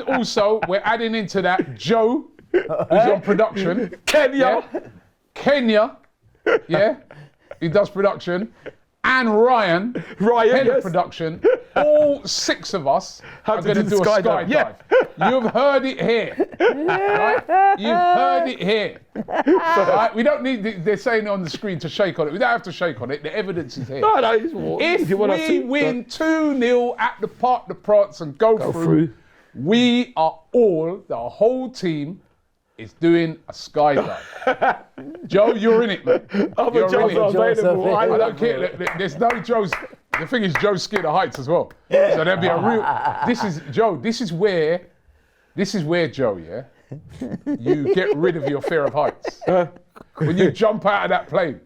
also, we're adding into that Joe, who's on production. Kenya. Kenya, yeah, he does production. And Ryan, head of production. All 6 of us are going to do a skydive. Yeah. You've heard it here. Right? You've heard it here. Right? We don't need, they're saying it on the screen to shake on it. We don't have to shake on it. The evidence is here. No, If we win 2-0 at the Parc de France and go through, we are all, the whole team, is doing a skydive. Joe, you're in it, man. You're in it. I don't care. There's no Joe's. The thing is, Joe's scared of heights as well. So there'll be a real. This is Joe. This is where, Joe. Yeah, you get rid of your fear of heights. When you jump out of that plane,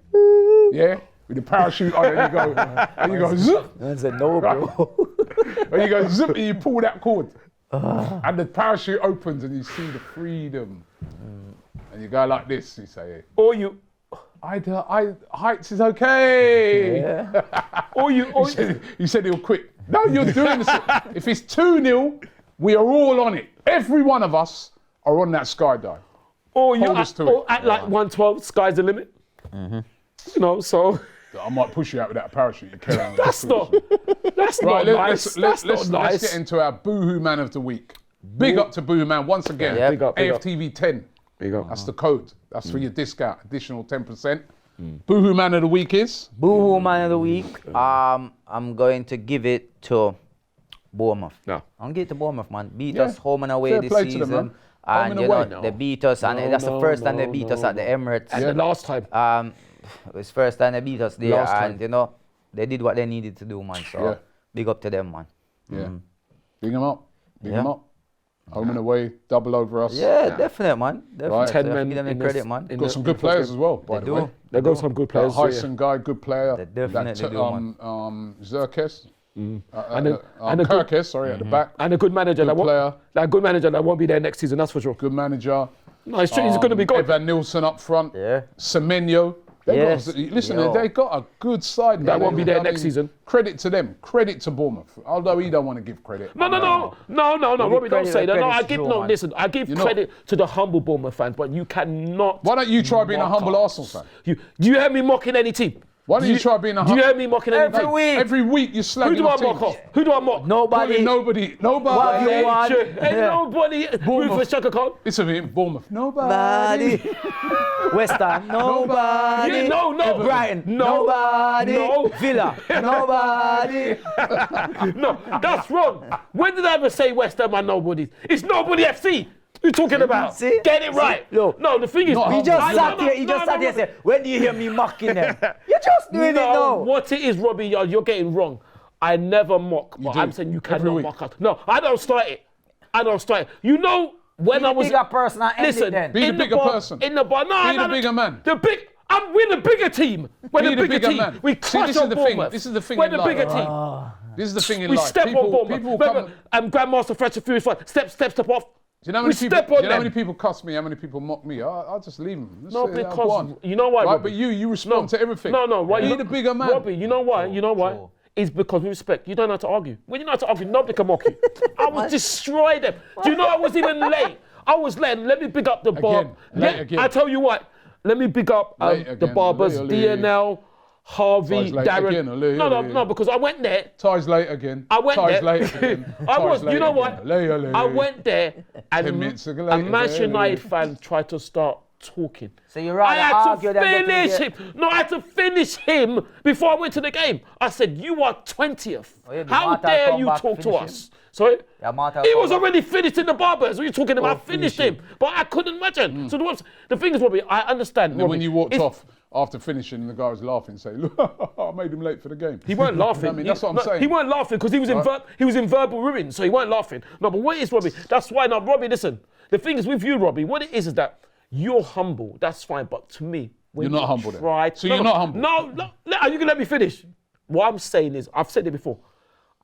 yeah, with the parachute on, and you go, zoop. That's a no, bro. And you go zip, and you pull that cord. And the parachute opens and you see the freedom. And you go like this, you say, Or you. heights is okay. Yeah. You said he'll quit. No, you're doing this. If it's 2-0, we are all on it. Every one of us are on that skydive. Or you Hold us to it. at like 112, sky's the limit. You know, so. I might push you out with that parachute. You carry on. That's not nice. That's not nice. Let's get into our Boohoo Man of the Week. Big up to Boohoo Man once again. Yeah. Big up. AFTV 10. Big up. That's the code. That's for your discount. Additional 10%. Boohoo Man of the Week is? Boohoo Man of the Week. I'm going to give it to Bournemouth. No. I'm going to give it to Bournemouth, man. Beat us home and away Fair this play to season. them, man. And Home and away. they beat us, and that's the first time they beat us at the Emirates. And the last time. It was first time they beat us there, Last time. and they did what they needed to do, man. So big up to them, man. Yeah. Big them up. Big them up. Home and away, double over us. Yeah, definite, man. Definitely. Right. 10 So men give them in the credit, this- man. in Got some good players as well, by the way. They got some good players. Heisen guy, good player. They definitely do, man. Zerkes. And a Kirkes, sorry, at the back. And a good manager. Good player. Like a good manager that won't be there next season, that's for sure. Good manager. No, it's true. He's going to be good. Evan Nilsson up front. Yeah. Semenyo. Yes. They got a good side. That won't be there next season. Credit to them. Credit to Bournemouth. Although he don't want to give credit. No, Robbie, don't say that. No, I give man. listen. I give credit to the humble Bournemouth fans, but you cannot. Why don't you try being a humble Arsenal fan? Do you hear me mocking any team? Why don't you try being a Do you hear me mocking any team? Every week you're slagging Who do I off mock teams. off? Who do I mock? Nobody. Nobody. What you want? Ain't nobody. Rufus Chaka Khan. Listen to him, Bournemouth. Nobody. West Ham. Nobody. Yeah, no. Brighton. No. Nobody. No. Villa. Nobody. No, that's wrong. When did I ever say West Ham and nobody? It's nobody FC. Who you talking about? See? Get it right. Look. No, the thing is, He just sat here and said, when do you hear me mocking them? You're just doing it now. What it is, Robbie, you're getting wrong. I never mock, but do. I'm saying you Every cannot week. mock us. No, I don't start it. You know, when Be I the was... bigger person and end Listen, it then. Be the in bigger bar, person. In the bar. No, Be the bigger man. We're the bigger team. We're Be the the bigger bigger team. man. We See, crush this is on the thing. Bournemouth. This is the thing We're in the life. bigger team. This is the thing in We life. step on Bournemouth. People come. Remember, Grandmaster Fletcher Furious Fight. Step off. Do you know how We many people? step Do on you know how them. many people cuss me? How many people mock me? I'll just leave them. No, Go because on. you know why, Right, Robbie? but you respond to everything. No. Why? Be the bigger man. Robbie, you know why? True. It's because we respect. You don't know how to argue. When you know how to argue, nobody can mock you. I would destroy them. Do you know I was even late? I was late. Let me big up the bar. Late again. I tell you what. Let me big up Late the again. barbers, Late. DNL, Harvey, Ty's late Darren. again. No, because I went there. Ty's late again. I went Ty's there. late again. I Ty's was. late You know again. what? Late. I went there, 10 minutes and ago, a late Manchester again. United fan tried to start talking. So you're I rather had argue to than get finish to him. No, I had to finish him before I went to the game. I said, "You are 20th. yeah, the How Marta dare come you back, talk to finish us?" Sorry. Yeah, Marta He come was back. already finished in the barbers. What are you talking about? I finished him, but I couldn't imagine. So the thing is, Robbie, I understand. And then when Robbie, you walked it's- off, after finishing, the guy was laughing, saying, "Look, I made him late for the game." He weren't laughing. I mean, that's what I'm saying. He weren't laughing because he was in verbal ruin, so he weren't laughing. No, but what it is, Robbie? That's why now, Robbie. Listen, the thing is with you, Robbie. What it is that you're humble. That's fine, but to me, when you're not humble. Then. So no, you're not humble. No, you can let me finish. What I'm saying is, I've said it before.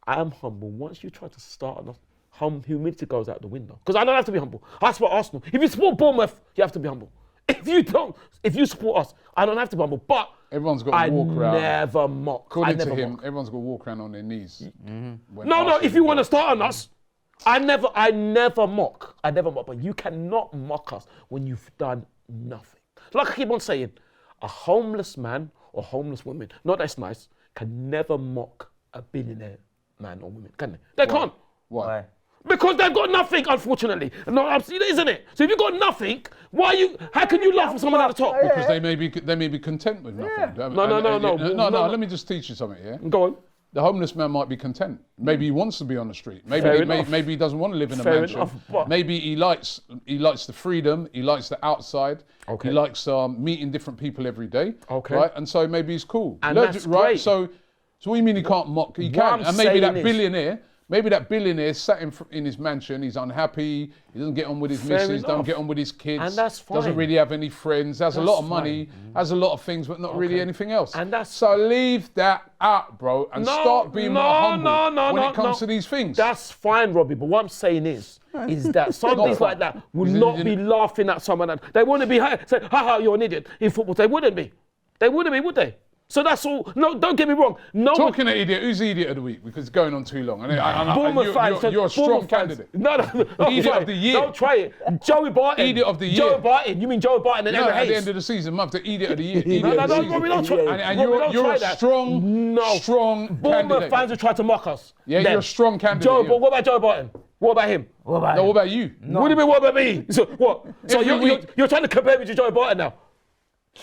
I am humble. Once you try to start enough, humility goes out the window. Because I don't have to be humble. I support Arsenal. If you support Bournemouth, you have to be humble. If you support us, I don't have to be humble. But everyone's got to walk around. I never mock. According to him, everyone's got to walk around on their knees. No, if you want to start on us, I never mock. I never mock. But you cannot mock us when you've done nothing. Like I keep on saying, a homeless man or homeless woman, not that's nice, can never mock a billionaire man or woman, can they? They can't. Why? Because they've got nothing, unfortunately. No, isn't it? So if you've got nothing, how can you laugh at someone at the top? Because they may be content with nothing. Yeah. No. Let me just teach you something, yeah? Go on. The homeless man might be content. Maybe he wants to be on the street. Maybe he doesn't want to live in a mansion. Maybe he likes the freedom. He likes the outside. Okay. He likes meeting different people every day. Okay. Right? And so maybe he's cool. And that's right? great. So what do you mean he can't mock? He can. And maybe that billionaire sat in his mansion, he's unhappy, he doesn't get on with his missus, doesn't get on with his kids, and that's fine. Doesn't really have any friends, has a lot of money, has a lot of things, but not really anything else. And so leave that out, bro, and start being more humble when it comes to these things. That's fine, Robbie, but what I'm saying is that some things like that would not be laughing at someone. They wouldn't be saying, ha, you're an idiot in football. They wouldn't be. They wouldn't be, would they? So that's all. No, don't get me wrong. No. Talking to idiot, who's the idiot of the week? Because it's going on too long. Bournemouth fans. You're a strong candidate. No. Idiot of the year. Don't try it. Joey Barton. Idiot of the year. Joey Barton. You mean Joey Barton and Emma Hayes? At the end of the season, month, the idiot of the year. No, Robbie, don't try. And you're a strong Bournemouth candidate. fans who try to mock us. Yeah, you're a strong candidate. What about Joey Barton? What about him? What about you? What do you mean, what about me? So what? So you're trying to compare me to Joey Barton now?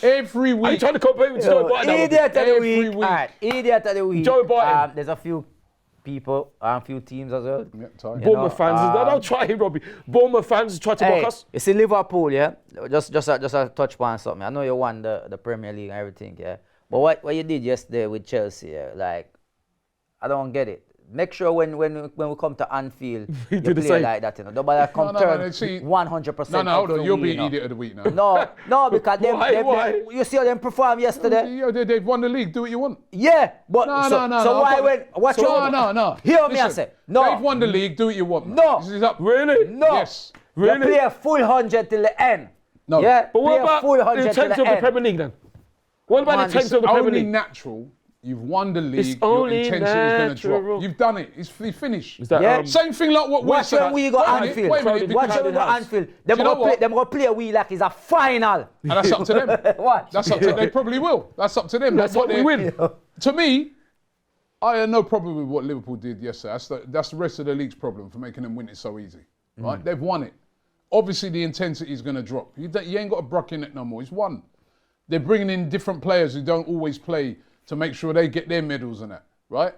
Every week. Are you trying to compare me to Joey Barton? Idiot of the week. Alright, idiot of the week. Joey Barton. There's a few people, a few teams as well. Bournemouth fans. Don't try him, Robbie. Bournemouth fans try to mock us. You see Liverpool, yeah? Just a touch upon something. I know you won the Premier League and everything, yeah? But what you did yesterday with Chelsea, yeah, like, I don't get it. Make sure when we come to Anfield, you play like that, you know. Nobody come turn 100%. No, hold on. You'll be idiot of the week now. No, because why? You see how them perform yesterday? Yeah, they've won the league. Do what you want. Yeah, but so why when? Watch No. Hear me, I say. No. They've won the league. Do what you want. No. This is up. Really? No. Yes. Really? You play a full 100 till the end. No. Yeah. But what about full 100 the tenth of the Premier League then? What about the tenth of the Premier League? It's only natural. You've won the league, it's your only intensity is going to drop. natural. You've done it. It's finished. Is that, same thing like what we're saying. Watch when we go Anfield. Wait a minute. Watch when we go Anfield. Them going to play we like it's a final. And that's up to them. What? That's up to them. They probably will. That's up to them. That's what we win. To me, I had no problem with what Liverpool did yesterday. That's the rest of the league's problem for making them win it so easy. Right? They've won it. Obviously, the intensity is going to drop. You ain't got to bruck in it no more. It's won. They're bringing in different players who don't always play to make sure they get their medals and that, right?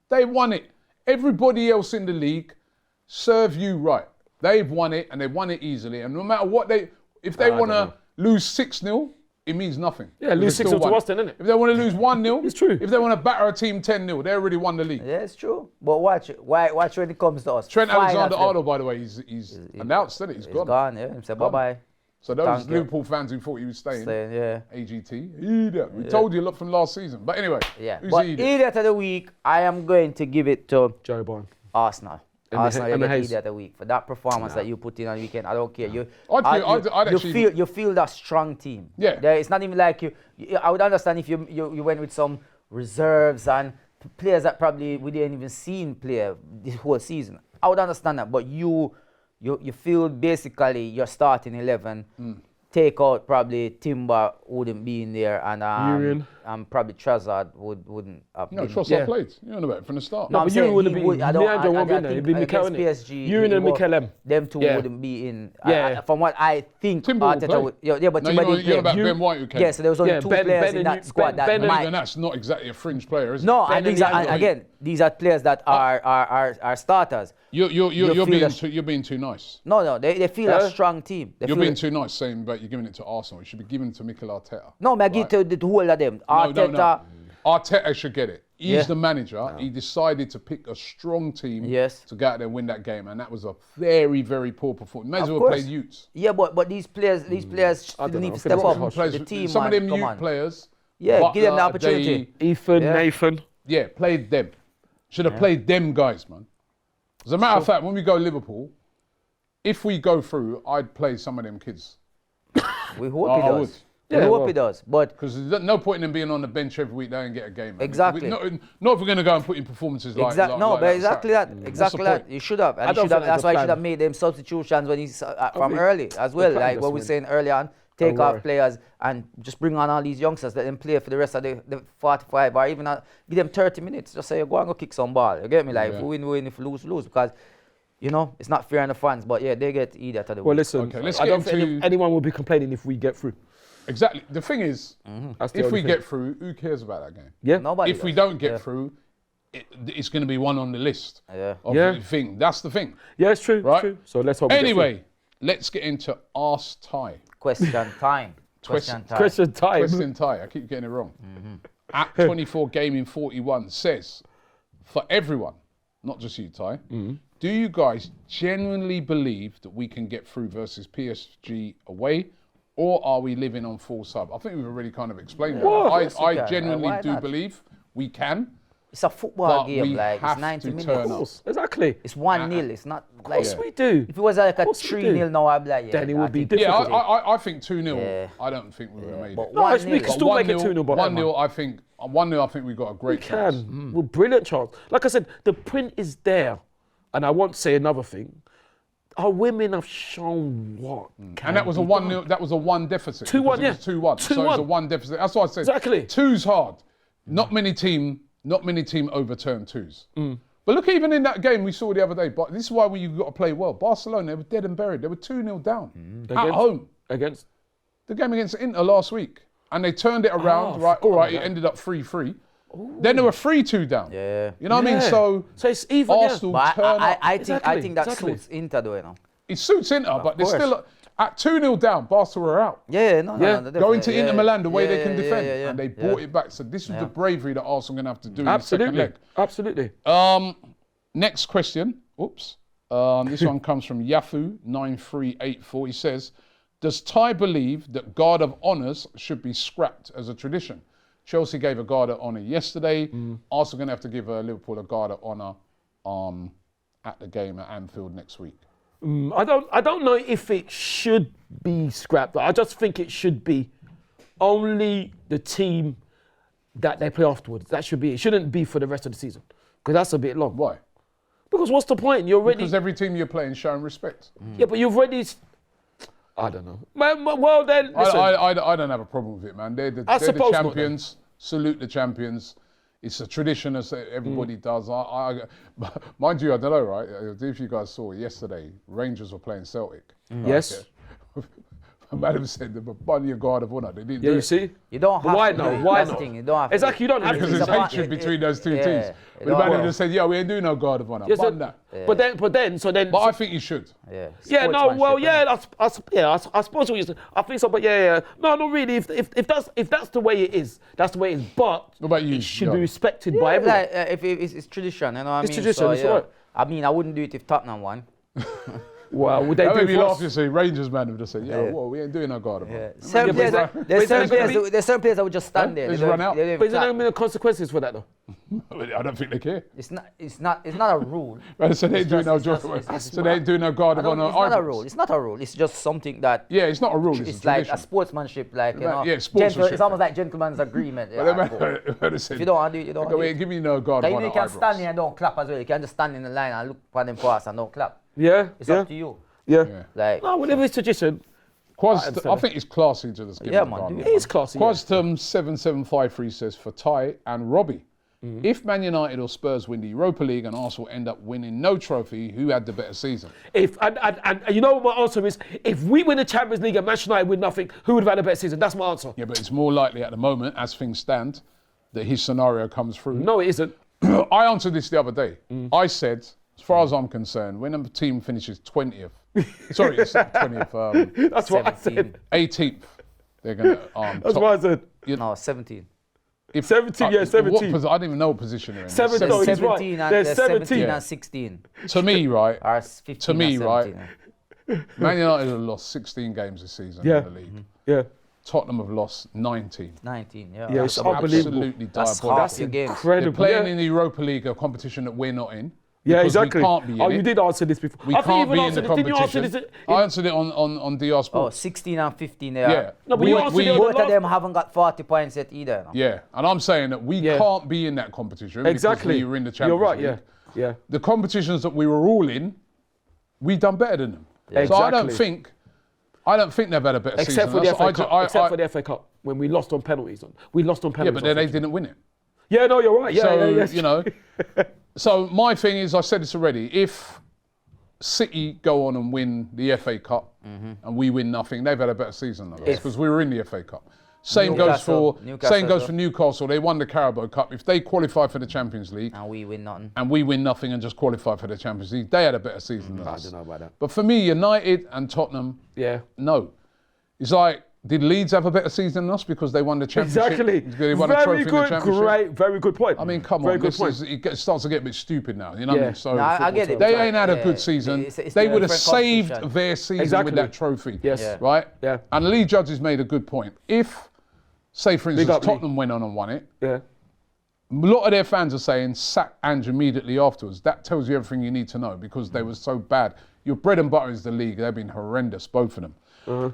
They won it. Everybody else in the league serve you right. They've won it and they won it easily. And no matter what if they want to lose 6-0, it means nothing. Yeah, lose 6-0 to us then, innit? If they want to lose 1-0, it's true. If they want to batter a team 10-0, they already won the league. Yeah, it's true. But watch when it comes to us. Trent Alexander-Arnold, by the way, he's announced, isn't it? He's gone. He's gone, yeah. He said bye-bye. So those Liverpool fans who thought he was staying, yeah. AGT, idiot. We told you a lot from last season. But anyway, who's but the idiot? Idiot of the week, I am going to give it to Joey Barton. Arsenal. Arsenal, you get Hayes. idiot of the week for that performance that you put in on the weekend. I don't care. You feel that strong team. Yeah. It's not even like you. I would understand if you went with some reserves and players that probably we didn't even see play this whole season. I would understand that, but you feel basically your starting 11. Take out probably Timber wouldn't be in there and probably Trossard wouldn't have No, been. Trossard played. You know about it from the start. No, I'm but saying you wouldn't he be. would- I don't- Leandro won't be I in there. It'd think be Mikel, against innit? PSG, You and he Mikel M. Them two Yeah. wouldn't be in. Yeah. From what I think, Timber will Arteta play. would. Yeah, but No, Timber you're didn't about play. Ben White who came. Yeah, so there was only Yeah, two Ben- players Ben in and that you- squad Ben- that Ben and- might. Even that's not exactly a fringe player, is it? No, Ben and these and are, Leandro. again, these are players that are starters. You're feel being that- you're being too nice. No, they feel a strong team. They You're feel being too nice saying about you're giving it to Arsenal. It should be given to Mikel Arteta. No, I give it to the whole of them. Arteta. No. Arteta should get it. He's Yeah. the manager. He decided to pick a strong team Yes. to go out there and win that game, and that was a very, very poor performance. May as Of well course. play Utes. Yeah, but these players still need know, to I step think up. that's The team, some man, of them come Ute on. players. Yeah, give them the Butler, opportunity. Ethan, Yeah. Nathan. Yeah, played them. Should have played them guys, man. As a matter of fact, when we go Liverpool, if we go through, I'd play some of them kids. We hope I he would. does. Yeah, we hope well. he does. But Because there's no point in them being on the bench every week. They don't get a game. Man. Exactly. Not if we're going to go and put in performances like exactly, no, like but that. exactly that. Exactly the that. point. You should have. And I you don't should have think that's that's why the you should plan. have made them substitutions when he's from think early as well. plan Like just what we win. saying early on. Take Don't off worry. players and just bring on all these youngsters. Let them play for the rest of the 45 or even give them 30 minutes. Just say, go and go kick some ball. You get me? Like, if we win, if we lose. Because, it's not fair on the fans. But yeah, they get either to the Well, win. listen, Okay, let's I get don't think into- anyone will be complaining if we get through. Exactly. The thing is, That's the if only we thing. get through, who cares about that game? Yeah. Nobody If we does. don't get Yeah. through, it's going to be one on the list. Yeah. Of Yeah. the thing. That's the thing. Yeah, it's true. Right. It's true. So let's hope. we get Anyway, let's get into Ask Ty. Question time. Question through. time. Question time. Question Ty. I keep getting it wrong. At 24 Gaming 41 says, for everyone, not just you, Ty, do you guys genuinely believe that we can get through versus PSG away? Or are we living on full sub? I think we've already kind of explained Well, that. of course you I can. genuinely Why do not? believe we can. It's a football But game. we Like, have it's 90 to minutes. turn Of up. course. Exactly. It's 1-0. It's not Of like. course we do. If it was like a course we 3-0 do. now, I'd be like, yeah. Then it I would be think- different. Yeah, I think 2-0. Yeah. I don't think we would have made But it. No, we 1-0. can still make it 2-0, but 1-0, I think 1-0, I think we've got a great chance. can. Well, brilliant chance. Like I said, the print is there. And I won't say another thing. Our women have shown what can And that was a be 1-0. done. That was a 1 deficit. 2-1, because it was yeah. 2-1. So it was a 2-1. 1 deficit. That's what I said. Exactly. 2's hard. Not many team overturn 2s. But look, even in that game we saw the other day. But this is why you've got to play well. Barcelona, they were dead and buried. They were 2-0 down at home. Against. The game against Inter last week, and they turned it around. Right, all right. It ended up 3-3. Then they were 3-2 down. Yeah. You know what I mean? Yeah. So it's even. Arsenal But turn up. I Exactly, think that exactly. suits Inter, though, It suits Inter, but they're course. still at 2-0 down. Barcelona are out. Yeah, no, Yeah. Going to Inter Milan the way yeah, they can yeah, defend, yeah, and they yeah. brought it back. So this is the bravery that Arsenal are going to have to do in the Absolutely. second Absolutely. leg. Next question. Oops. This one comes from Yafu9384. He says, does Ty believe that Guard of Honours should be scrapped as a tradition? Chelsea gave a Guard of Honour yesterday. Arsenal going to have to give Liverpool a Guard of Honour at the game at Anfield next week. I don't know if it should be scrapped. I just think it should be only the team that they play afterwards. That should be. It shouldn't be for the rest of the season because that's a bit long. Why? Because what's the point? You're already. Because every team you're playing showing respect. Yeah, but you've already. I don't know. Well then, listen. I don't have a problem with it, man. They're the suppose not, champions. Salute the champions. It's a tradition, as everybody does. Mind you, I don't know, right? If you guys saw it yesterday, Rangers were playing Celtic. Right? Yes. Madam said they were bunny a Guard of Honour. They didn't Yeah, do you it. see. You don't have Why to. not? do it. Why That's the not? thing, you don't have to. Exactly, you don't have to. Because It's there's about- hatred between those two yeah, teams. you But the don't man have just said, yeah, we ain't doing no Guard of Honour. Yes, Bun that. But then, But I think you should. Yeah. Yeah, no, well, Sportsmanship, yeah, I suppose what you said. I think so, but yeah. No, not really. If that's the way it is, that's the way it is. But What about you, it should be John? respected Yeah, by everyone. like, if it's tradition, you know what I mean? It's tradition, So, it's yeah. right. I mean, I wouldn't do it if Tottenham won. Well, would they That do made me for laugh us? yesterday. Rangers man would just say, yeah, well, we ain't doing no Guard of Honour. Certain Yeah, players, but there's it's certain gonna players, be- there's certain players that would just stand there. Just They don't- run out. they don't even But is there clap. going to be no consequences for that though? I don't think they care. It's not a rule. So they ain't doing no it's just- it's- So they ain't doing no Guard I of don't- Honour. it's not a either. rule. It's not a rule. It's just something that Yeah, it's not a rule. It's it's a like tradition. a sportsmanship, like you know. Yeah, sportsmanship. It's almost like gentleman's agreement. But Yeah, they if you don't want to do it, you don't want to do it. give me no Guard of Like, Honour you can stand eyebrows. here and don't clap as well. You can just stand in the line and look for them pass and don't clap. Yeah, It's yeah, up to you. yeah. Yeah. Like No, whenever it's tradition, I think it's classy to just give Yeah, him a man, run. It is classy. Quastum 7753 says for Ty and Robbie. If Man United or Spurs win the Europa League and Arsenal end up winning no trophy, who had the better season? And you know what my answer is? If we win the Champions League and Manchester United win nothing, who would have had a better season? That's my answer. Yeah, but it's more likely at the moment, as things stand, that his scenario comes through. No, it isn't. I answered this the other day. I said, as far as I'm concerned, when a team finishes 20th, sorry, it's not 20th, That's what I said. 18th, they're going to... That's what I said. No, 17. 17, yeah, 17. I don't even know what position they're in. 17, no, he's right. 17 There's 17 and 16. To me, right? Or 15 To me, and right? 17. Man United have lost 16 games this season Yeah. in the league. Yeah. Tottenham have lost 19. 19, yeah. Yeah, it's unbelievable. Absolutely That's diabolical. half your game. They're Incredible. playing Yeah. in the Europa League, a competition that we're not in. Yeah, because exactly. We can't be in you it. did answer this before. We I think can't you be even in the answered it. Didn't you answer competition. this? I answered it on DR Oh, Sports. 16 and 15 there. Yeah. No, but you answered it on the Both of last- them haven't got 40 points yet either. No? Yeah, and I'm saying that we Yeah. can't be in that competition Exactly. because we were in the Champions You're right, League. yeah. The competitions that we were all in, we done better than them. Yeah. So I don't Exactly. think they've had a better Except season. for the FA That's- Cup. Except for the FA Cup, when we lost on penalties. We lost on Yeah, penalties. but then they didn't win it. Yeah, no, you're right. Yeah, So, yeah. you know, so my thing is, I said this already, if City go on and win the FA Cup and we win nothing, they've had a better season than us because we were in the FA Cup. Same goes for Newcastle. They won the Carabao Cup. If they qualify for the Champions League And we win nothing. and we win nothing and just qualify for the Champions League, they had a better season than I us. don't know about that. But for me, United and Tottenham, Yeah. no. It's like, did Leeds have a better season than us because they won the Championship? Exactly. They won a trophy in the Championship? Very good point. I mean, come very on, good this point. it starts to get a bit stupid now. You know what I Yeah. mean? So No, I get it. they ain't had a Yeah, good season. it's They the would have different saved competition. their season Exactly. with that trophy. Yes. Yeah. Right? Yeah. And Lee Judge has made a good point. If, say for instance, up, Lee. Tottenham went on and won it, Yeah. a lot of their fans are saying sack Ange immediately afterwards. That tells you everything you need to know because they were so bad. Your bread and butter is the league. They've been horrendous, both of them.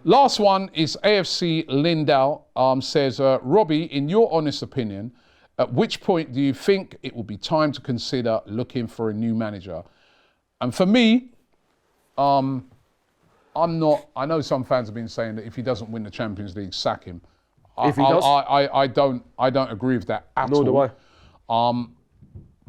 Last one is AFC Lindau says, Robbie, in your honest opinion, at which point do you think it will be time to consider looking for a new manager? And for me, I'm not. I know some fans have been saying that if he doesn't win the Champions League, sack him. If he does? I don't agree with that at all. Nor do I.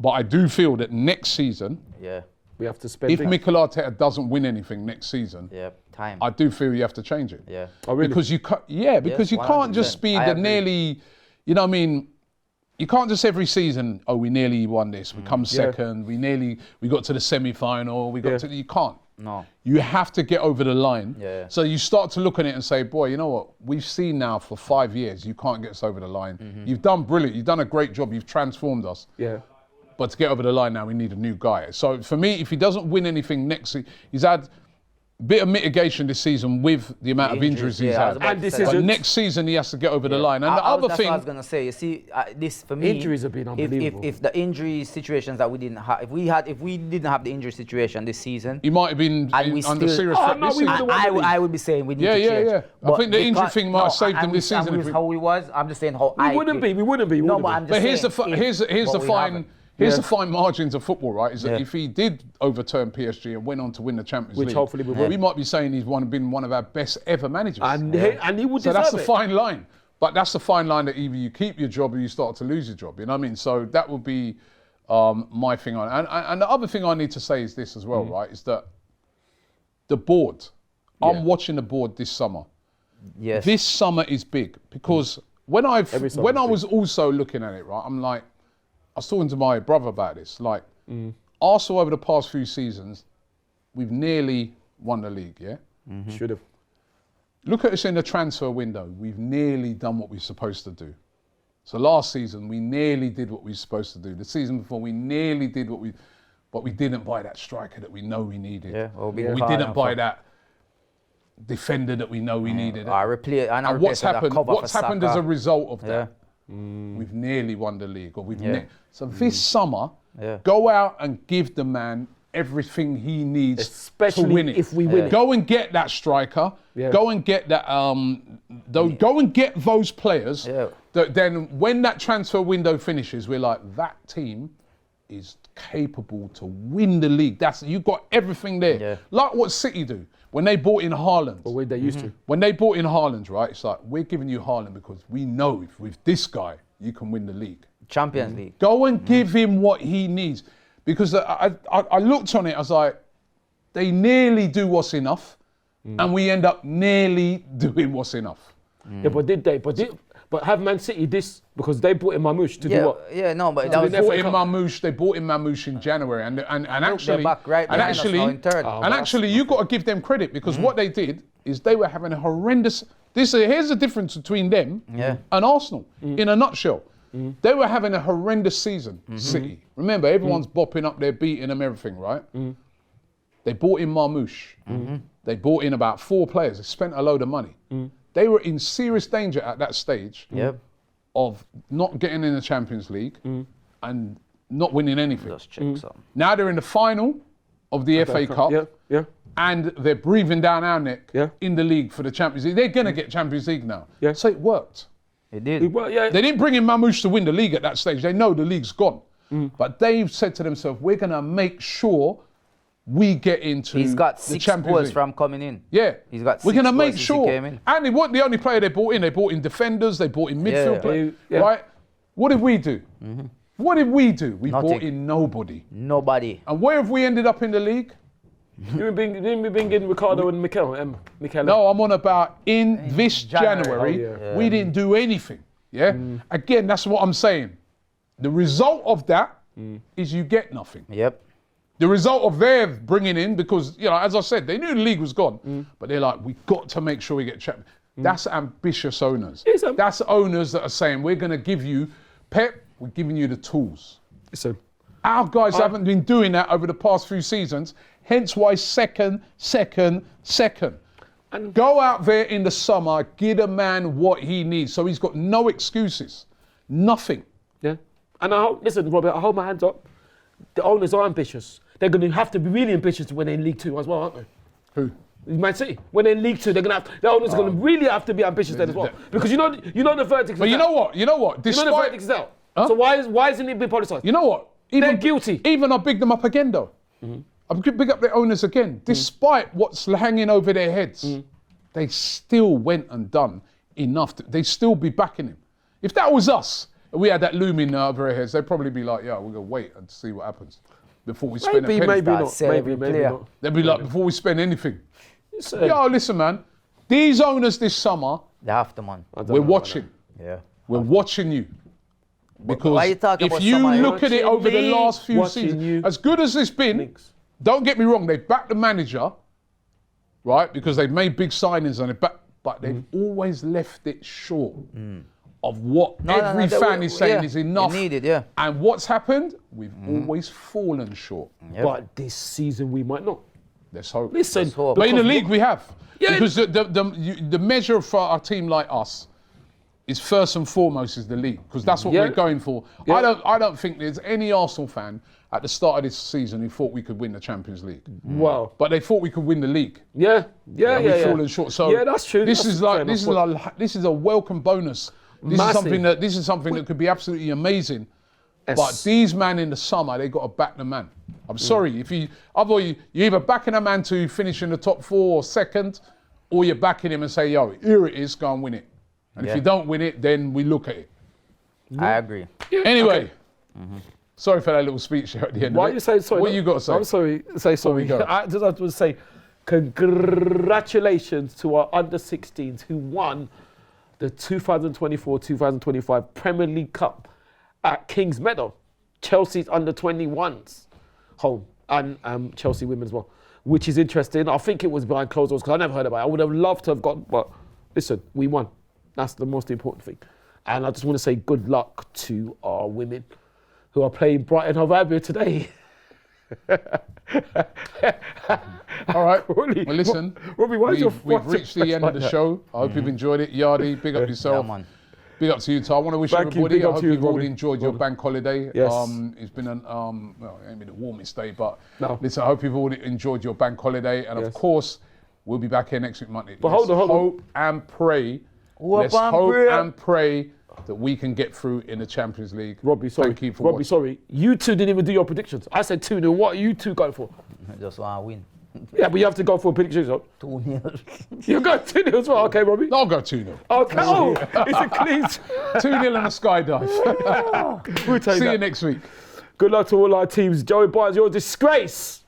But I do feel that next season, Yeah. We have to spend. if Mikel Arteta doesn't win anything next season, Yeah. Time. I do feel you have to change it. Yeah. Oh, really? Because you Yes, you can't just 100%. be I the agree. nearly, you know what I mean? You can't just every season, oh, we nearly won this, we come second, we got to the semi-final, you can't. No. You have to get over the line. Yeah. So you start to look at it and say, boy, you know what? We've seen now for 5 years, you can't get us over the line. You've done brilliant. You've done a great job. You've transformed us. Yeah. But to get over the line now, we need a new guy. So for me, if he doesn't win anything next season, he's had a bit of mitigation this season with the amount of injuries he's yeah, I was had. about And to say decisions. But that. next season, he has to get over the line. And the other That's thing, what I was gonna say. You see, this for me. Injuries have been unbelievable. If the injury situations that we didn't have, if we didn't have the injury situation this season, he might have been And we under still- serious Oh, threat no, this we season. would've I would be saying we need Yeah, to yeah, change. yeah. I But think the injury because- thing might have saved and him this we- and season if with we- how he was, I'm just saying how We wouldn't be. We wouldn't be. No, but I'm just But here's saying. the fine. Here's Yeah. the fine margins of football, right? Is that Yeah. if he did overturn PSG and went on to win the Champions Which League, hopefully we will. we might be saying he's been one of our best ever managers. And he would so deserve that's the it. fine line. But that's the fine line that either you keep your job or you start to lose your job. You know what I mean? So that would be my thing on it. And the other thing I need to say is this as well, right? Is that the board. I'm watching the board this summer. Yes. This summer is big because when I was also looking at it, right, I'm like, I was talking to my brother about this. Like, Arsenal over the past few seasons, we've nearly won the league, yeah? Should have. Look at us in the transfer window. We've nearly done what we're supposed to do. So last season, we nearly did what we were supposed to do. The season before, we nearly did but we didn't buy that striker that we know we needed. Yeah, or we didn't buy that defender that we know we needed. And What's happened as a result of that? Yeah. We've nearly won the league, or so this summer, Yeah. go out and give the man everything he needs Especially to win it. if we win it. Go and get that striker. Yeah. Go and get that. Go and get those players. Yeah. That then, when that transfer window finishes, we're like, that team is capable to win the league. You got everything there. Yeah. Like what City do when they bought in Haaland. The way they used to. When they bought in Haaland, right? It's like, we're giving you Haaland because we know if with this guy, you can win the league. Champions League. Go and give him what he needs. Because I looked on it, I was like, they nearly do what's enough, and we end up nearly doing what's enough. Yeah, but did they? But have Man City this because they brought in Mamouche to do what? Yeah, no, but They bought in Mamouche in January, and actually, back right and behind us now in third. actually, you got to give them credit because what they did is they were having a horrendous. Here's the difference between them and Arsenal in a nutshell. They were having a horrendous season. City, remember, everyone's bopping up there, beating them, everything, right? They bought in Mamouche. They bought in about 4 players. They spent a load of money. They were in serious danger at that stage of not getting in the Champions League and not winning anything. Just check some. Now they're in the final of the FA Cup and they're breathing down our neck in the league for the Champions League. They're going to get Champions League now. So it worked. It did. They didn't bring in Mamouche to win the league at that stage. They know the league's gone. But they've said to themselves, we're going to make sure we get into He's got the 6 Champions goals League. from coming in. Yeah. He's got We're 6 going to goals make since he sure. came in. And they weren't the only player they brought in. They brought in defenders. They brought in midfield players. Right? What did we do? What did we do? We brought in nobody. Nobody. And where have we ended up in the league? Didn't we bring in Ricardo and Mikel? No, I'm on about in this January. We didn't do anything. Yeah. Again, that's what I'm saying. The result of that is you get nothing. Yep. The result of their bringing in, because, you know, as I said, they knew the league was gone, but they're like, we got to make sure we get champions. That's ambitious owners. That's owners that are saying, we're going to give you, Pep, we're giving you the tools. Our guys haven't been doing that over the past few seasons, hence why second. And go out there in the summer, give a man what he needs, so he's got no excuses, nothing. Yeah. And listen, Robert, I hold my hands up. The owners are ambitious. They're going to have to be really ambitious when they're in League 2 as well, aren't they? Who? Man City. When they're in League 2, the owners are going to really have to be ambitious then as well. Because you know the verdict is out. But you know what? Despite, you know the verdict is out. Huh? So why isn't it being politicised? You know what? They're guilty. Even I big them up again though. I big up their owners again. Despite what's hanging over their heads, they still went and done enough. They still be backing him. If that was us, we had that looming over our heads, they'd probably be like, yeah, we're going to wait and see what happens before we spend a penny. Maybe not. They'd be like, before we spend anything. Yo, listen, man. These owners this summer, they have to, man. We're watching. Yeah. We're watching you. Because if you summer, look at it over the last few seasons, as good as it's been, don't get me wrong, they've backed the manager, right? Because they've made big signings on it, but they've always left it short of what every fan is saying is enough. Needed, And what's happened? We've always fallen short. But this season we might not. Let's hope. Listen, but in the league we have. Because the measure for a team like us is first and foremost is the league, because that's what we're going for. I don't think there's any Arsenal fan at the start of this season who thought we could win the Champions League. Wow. But they thought we could win the league. We've fallen short. So that's true. This is a welcome bonus. This is something that could be absolutely amazing. Yes. But these men in the summer, they got to back the man. I'm sorry, you either backing a man to finish in the top 4 or second, or you're backing him and say, yo, here it is, go and win it. And if you don't win it, then we look at it. I agree. Anyway, sorry for that little speech at the end. Why are you saying sorry? What you got to say? I'm sorry. Say sorry. I just have to say, congratulations to our under-16s who won the 2024-2025 Premier League Cup at Kings Meadow. Chelsea's under-21s home and Chelsea women as well, which is interesting. I think it was behind closed doors because I never heard about it. I would have loved to have gone, but listen, we won. That's the most important thing. And I just want to say good luck to our women who are playing Brighton Hove Albion today. All right. Well, listen, Robbie, we've reached the end of the show. I hope you've enjoyed it. Yardi, big up yourself. Big up to you, Ty. I want to wish everybody, I hope you've all enjoyed your bank holiday. Yes. It's been well, it ain't been the warmest day, but listen, I hope you've all enjoyed your bank holiday. And of course, we'll be back here next week Monday. But hold on. Hope and pray. Let's hope and pray that we can get through in the Champions League. Robbie, sorry. Thank you for Robbie, watching. sorry. You two didn't even do your predictions. I said 2-0. What are you two going for? Just want to win. Yeah, but you have to go for predictions. 2-0. You go 2-0 as well. Okay, Robbie. I'll go 2-0. Okay. Oh, it's a clean. 2-0 and a skydive. We'll take See that. you next week. Good luck to all our teams. Joey Byers, you're a disgrace.